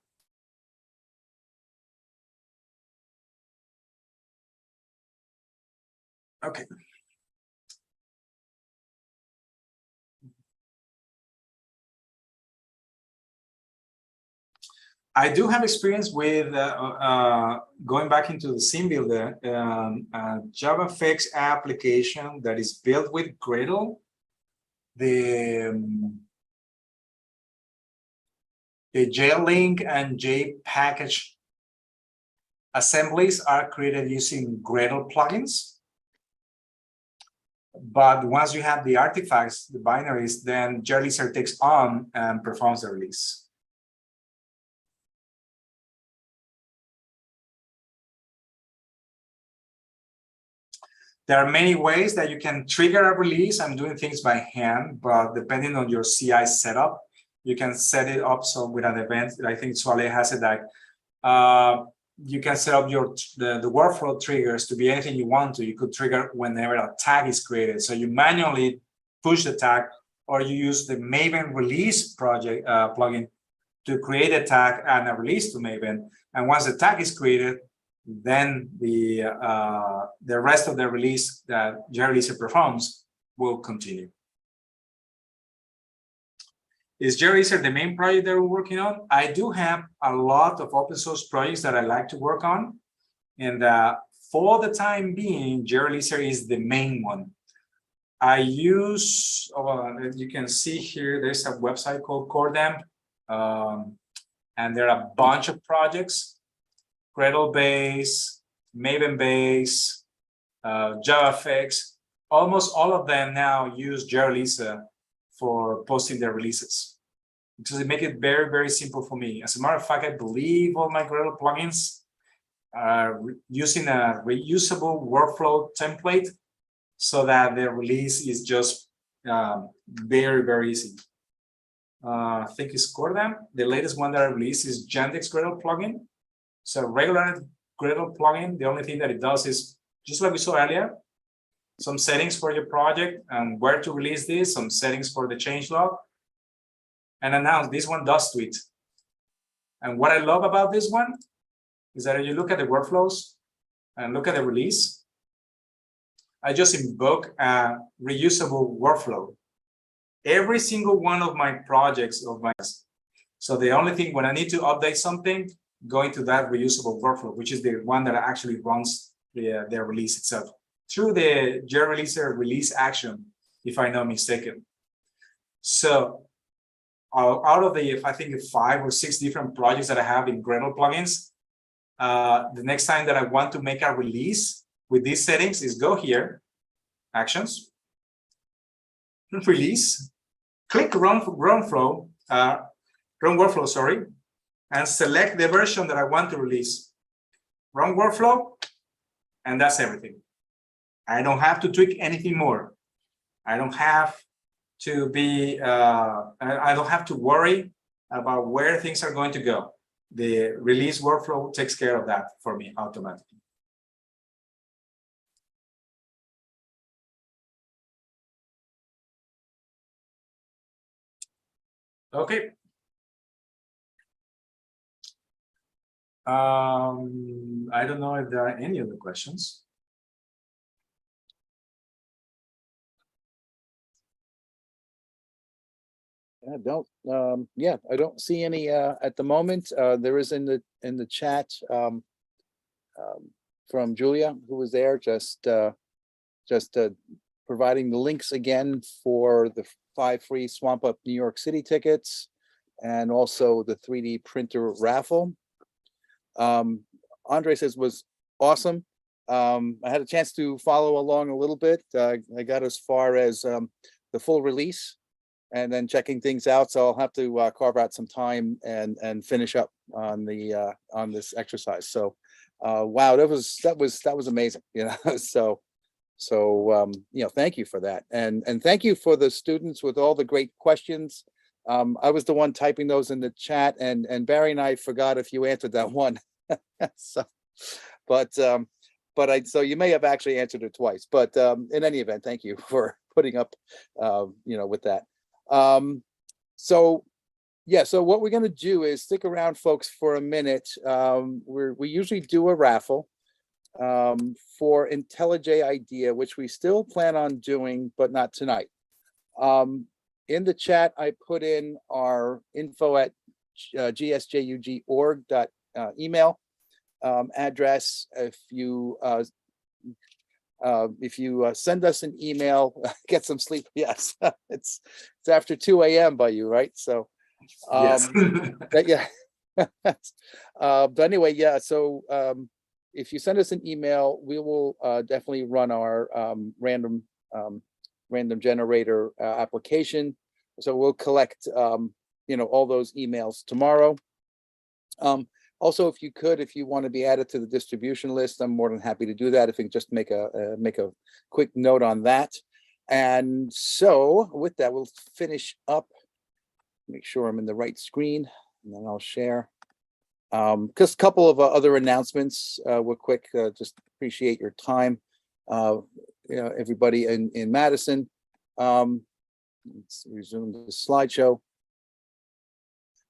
Speaker 3: Okay. I do have experience with going back into the scene builder, JavaFX application that is built with Gradle. The JLink and JPackage assemblies are created using Gradle plugins. But once you have the artifacts, the binaries, then JReleaser takes on and performs the release. There are many ways that you can trigger a release. I'm doing things by hand, but depending on your CI setup, you can set it up so with an event. I think Soleil has it that you can set up the workflow triggers to be anything you want to. You could trigger whenever a tag is created. So you manually push the tag, or you use the Maven release project plugin to create a tag and a release to Maven. And once the tag is created, then the rest of the release that JReleaser performs will continue. Is JReleaser the main project that we're working on? I do have a lot of open source projects that I like to work on. And for the time being, JReleaser is the main one. I use, as you can see here, there's a website called Cordamp. And there are a bunch of projects. Gradle base, Maven base, JavaFX. Almost all of them now use JReleaser for posting their releases, because it makes it very, very simple for me. As a matter of fact, I believe all my Gradle plugins are using a reusable workflow template so that the release is just very, very easy. I think it's Cordam. The latest one that I released is Yandex Gradle plugin. So regular Gradle plugin, the only thing that it does is, just like we saw earlier, some settings for your project and where to release this, some settings for the changelog, and announce this one does tweet. And what I love about this one is that if you look at the workflows and look at the release, I just invoke a reusable workflow. Every single one of my projects so the only thing when I need to update something, go into that reusable workflow, which is the one that actually runs the release itself through the JReleaser release action, if I'm not mistaken. So out of the, I think 5 or 6 different projects that I have in Gradle plugins, the next time that I want to make a release with these settings is go here, actions, release, click run workflow, sorry, and select the version that I want to release. Run workflow, and that's everything. I don't have to tweak anything more. I don't have to be, I don't have to worry about where things are going to go. The release workflow takes care of that for me automatically. Okay. I don't know if there are any other questions.
Speaker 2: I don't, I don't see any at the moment. There is in the chat from Julia, who was there, just providing the links again for the 5 free Swamp Up New York City tickets, and also the 3D printer raffle. Andre says was awesome. I had a chance to follow along a little bit. I got as far as the full release, and then checking things out. So I'll have to carve out some time and finish up on the on this exercise. So wow, that was amazing. You know, so you know, thank you for that, and thank you for the students with all the great questions. I was the one typing those in the chat, and Barry and I forgot if you answered that one. So, but so you may have actually answered it twice. But in any event, thank you for putting up, you know, with that. So yeah, so what we're going to do is stick around, folks, for a minute. We usually do a raffle for IntelliJ IDEA, which we still plan on doing, but not tonight. In the chat, I put in our info@gsjug.org email address. If you send us an email, get some sleep. Yes, it's after 2 a.m. by you, right? So
Speaker 3: yes.
Speaker 2: yeah. But anyway, yeah, so if you send us an email, we will definitely run our random generator application. So we'll collect you know, all those emails tomorrow. Also, if you want to be added to the distribution list, I'm more than happy to do that. If you can just make a quick note on that. And so with that, we'll finish up. Make sure I'm in the right screen, and then I'll share. Just a couple of other announcements. Real quick. Just appreciate your time, you know, everybody in Madison. Let's resume the slideshow.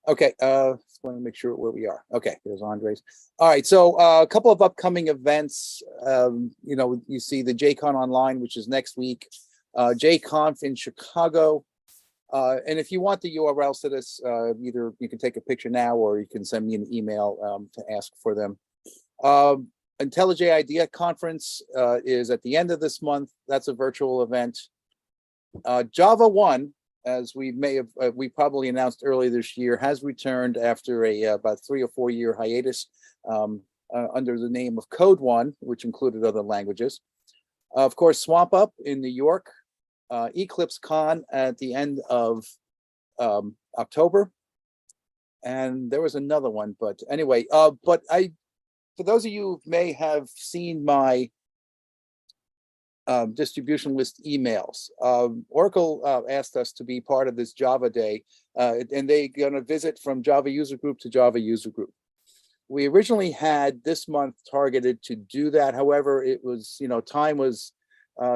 Speaker 2: Okay, just want to make sure where we are. Okay, there's Andres. All right, so a couple of upcoming events. You know, you see the JCon Online, which is next week, JConf in Chicago. And if you want the URLs to this, either you can take a picture now, or you can send me an email to ask for them. IntelliJ IDEA Conference is at the end of this month. That's a virtual event. Java 1, as we probably announced earlier this year, has returned after about 3 or 4 year hiatus under the name of Code 1, which included other languages. Of course, Swamp Up in New York, Eclipse Con at the end of October. And there was another one, but anyway, for those of you who may have seen my distribution list emails, Oracle asked us to be part of this Java Day, and they're going to visit from Java user group to Java user group. We originally had this month targeted to do that. However, it was, time was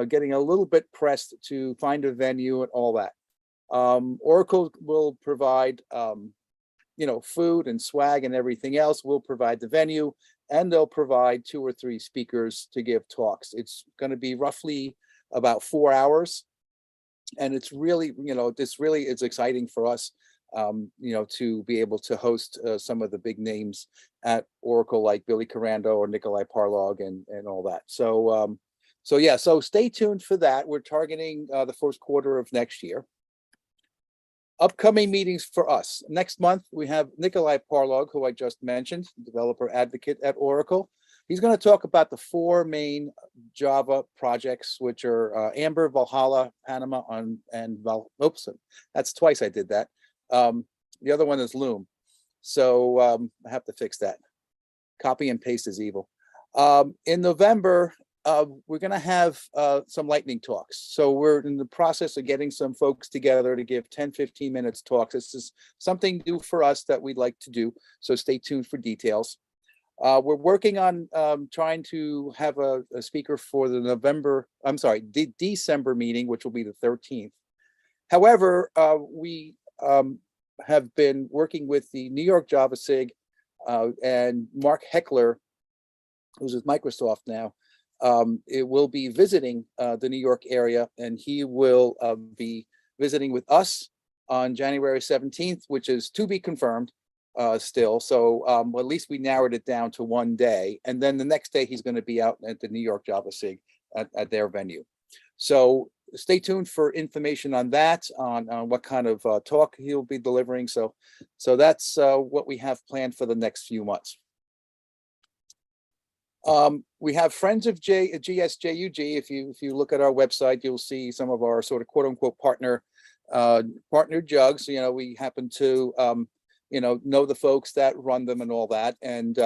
Speaker 2: getting a little bit pressed to find a venue and all that. Oracle will provide, food and swag and everything else. We'll provide the venue, and they'll provide 2 or 3 speakers to give talks. It's going to be roughly about 4 hours. And it's really, this really is exciting for us, to be able to host some of the big names at Oracle, like Billy Carando or Nikolai Parlog and all that. So stay tuned for that. We're targeting the first quarter of next year. Upcoming meetings for us. Next month, we have Nikolai Parlog, who I just mentioned, developer advocate at Oracle. He's going to talk about the 4 main Java projects, which are Amber, Valhalla, Panama, oops, that's twice I did that. The other one is Loom. So I have to fix that. Copy and paste is evil. In November, we're going to have some lightning talks. So we're in the process of getting some folks together to give 10-15 minutes talks. This is something new for us that we'd like to do. So stay tuned for details. We're working on trying to have a speaker for the December meeting, which will be the 13th. However, we have been working with the New York Java SIG and Mark Heckler, who's with Microsoft now. It will be visiting the New York area, and he will be visiting with us on January 17th, which is to be confirmed still. So well, at least we narrowed it down to 1 day. And then the next day, he's going to be out at the New York Java SIG at their venue. So stay tuned for information on that, on what kind of talk he'll be delivering. So that's what we have planned for the next few months. We have Friends of GSJUG. If you look at our website, you'll see some of our sort of quote unquote partner jugs. We happen to know the folks that run them and all that. And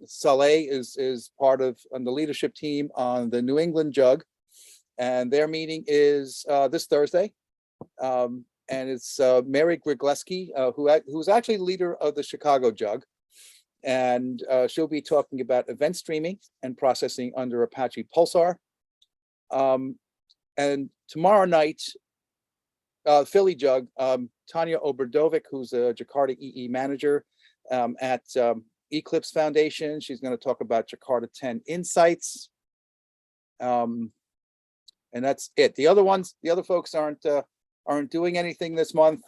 Speaker 2: Saleh is part of on the leadership team on the New England Jug, and their meeting is this Thursday. And it's Mary Grigleski, who's actually leader of the Chicago Jug. And she'll be talking about event streaming and processing under Apache Pulsar. And tomorrow night, Philly Jug, Tanya Oberdovic, who's a Jakarta EE manager at Eclipse Foundation. She's going to talk about Jakarta 10 insights. And that's it. The other folks aren't doing anything this month.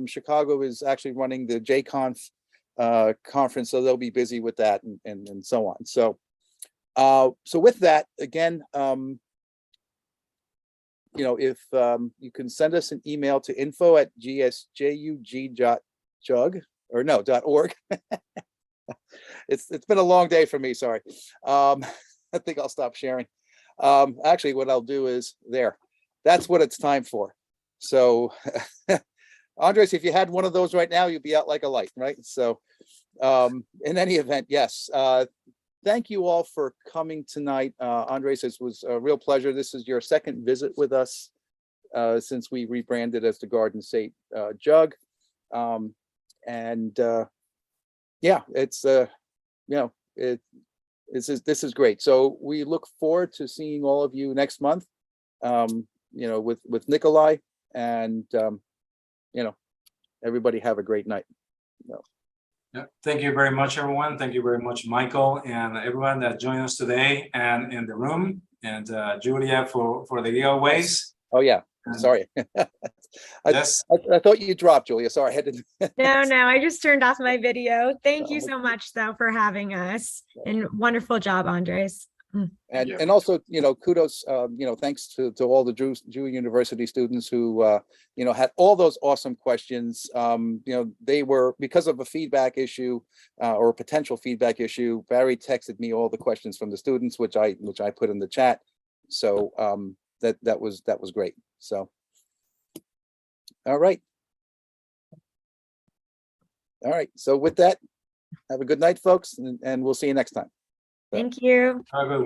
Speaker 2: Chicago is actually running the JConf conference, so they'll be busy with that and so on. So with that, again, if you can send us an email to info@gsjug.jug or no .org. It's been a long day for me. Sorry. I think I'll stop sharing. Actually, what I'll do is that's what it's time for. So Andres, if you had one of those right now, you'd be out like a light, right? So in any event, yes. Thank you all for coming tonight. Andres, this was a real pleasure. This is your second visit with us since we rebranded as the Garden State Jug. Yeah, it's this is great. So we look forward to seeing all of you next month. With Nikolai, and everybody have a great night.
Speaker 3: Yeah, thank you very much, everyone. Thank you very much, Michael, and everyone that joined us today and in the room, and Julia for the giveaways.
Speaker 2: Oh yeah, sorry.
Speaker 3: Yes.
Speaker 2: I thought you dropped, Julia. Sorry, I had to.
Speaker 1: No, I just turned off my video. Thank you so much, though, for having us, and wonderful job, Andres.
Speaker 2: And also, kudos, thanks to all the Jew University students who, had all those awesome questions. They were, because of a feedback issue or a potential feedback issue, Barry texted me all the questions from the students, which I put in the chat. So that was great. So, all right. All right. So with that, have a good night, folks, and we'll see you next time.
Speaker 1: Thank you.
Speaker 3: Have a good one.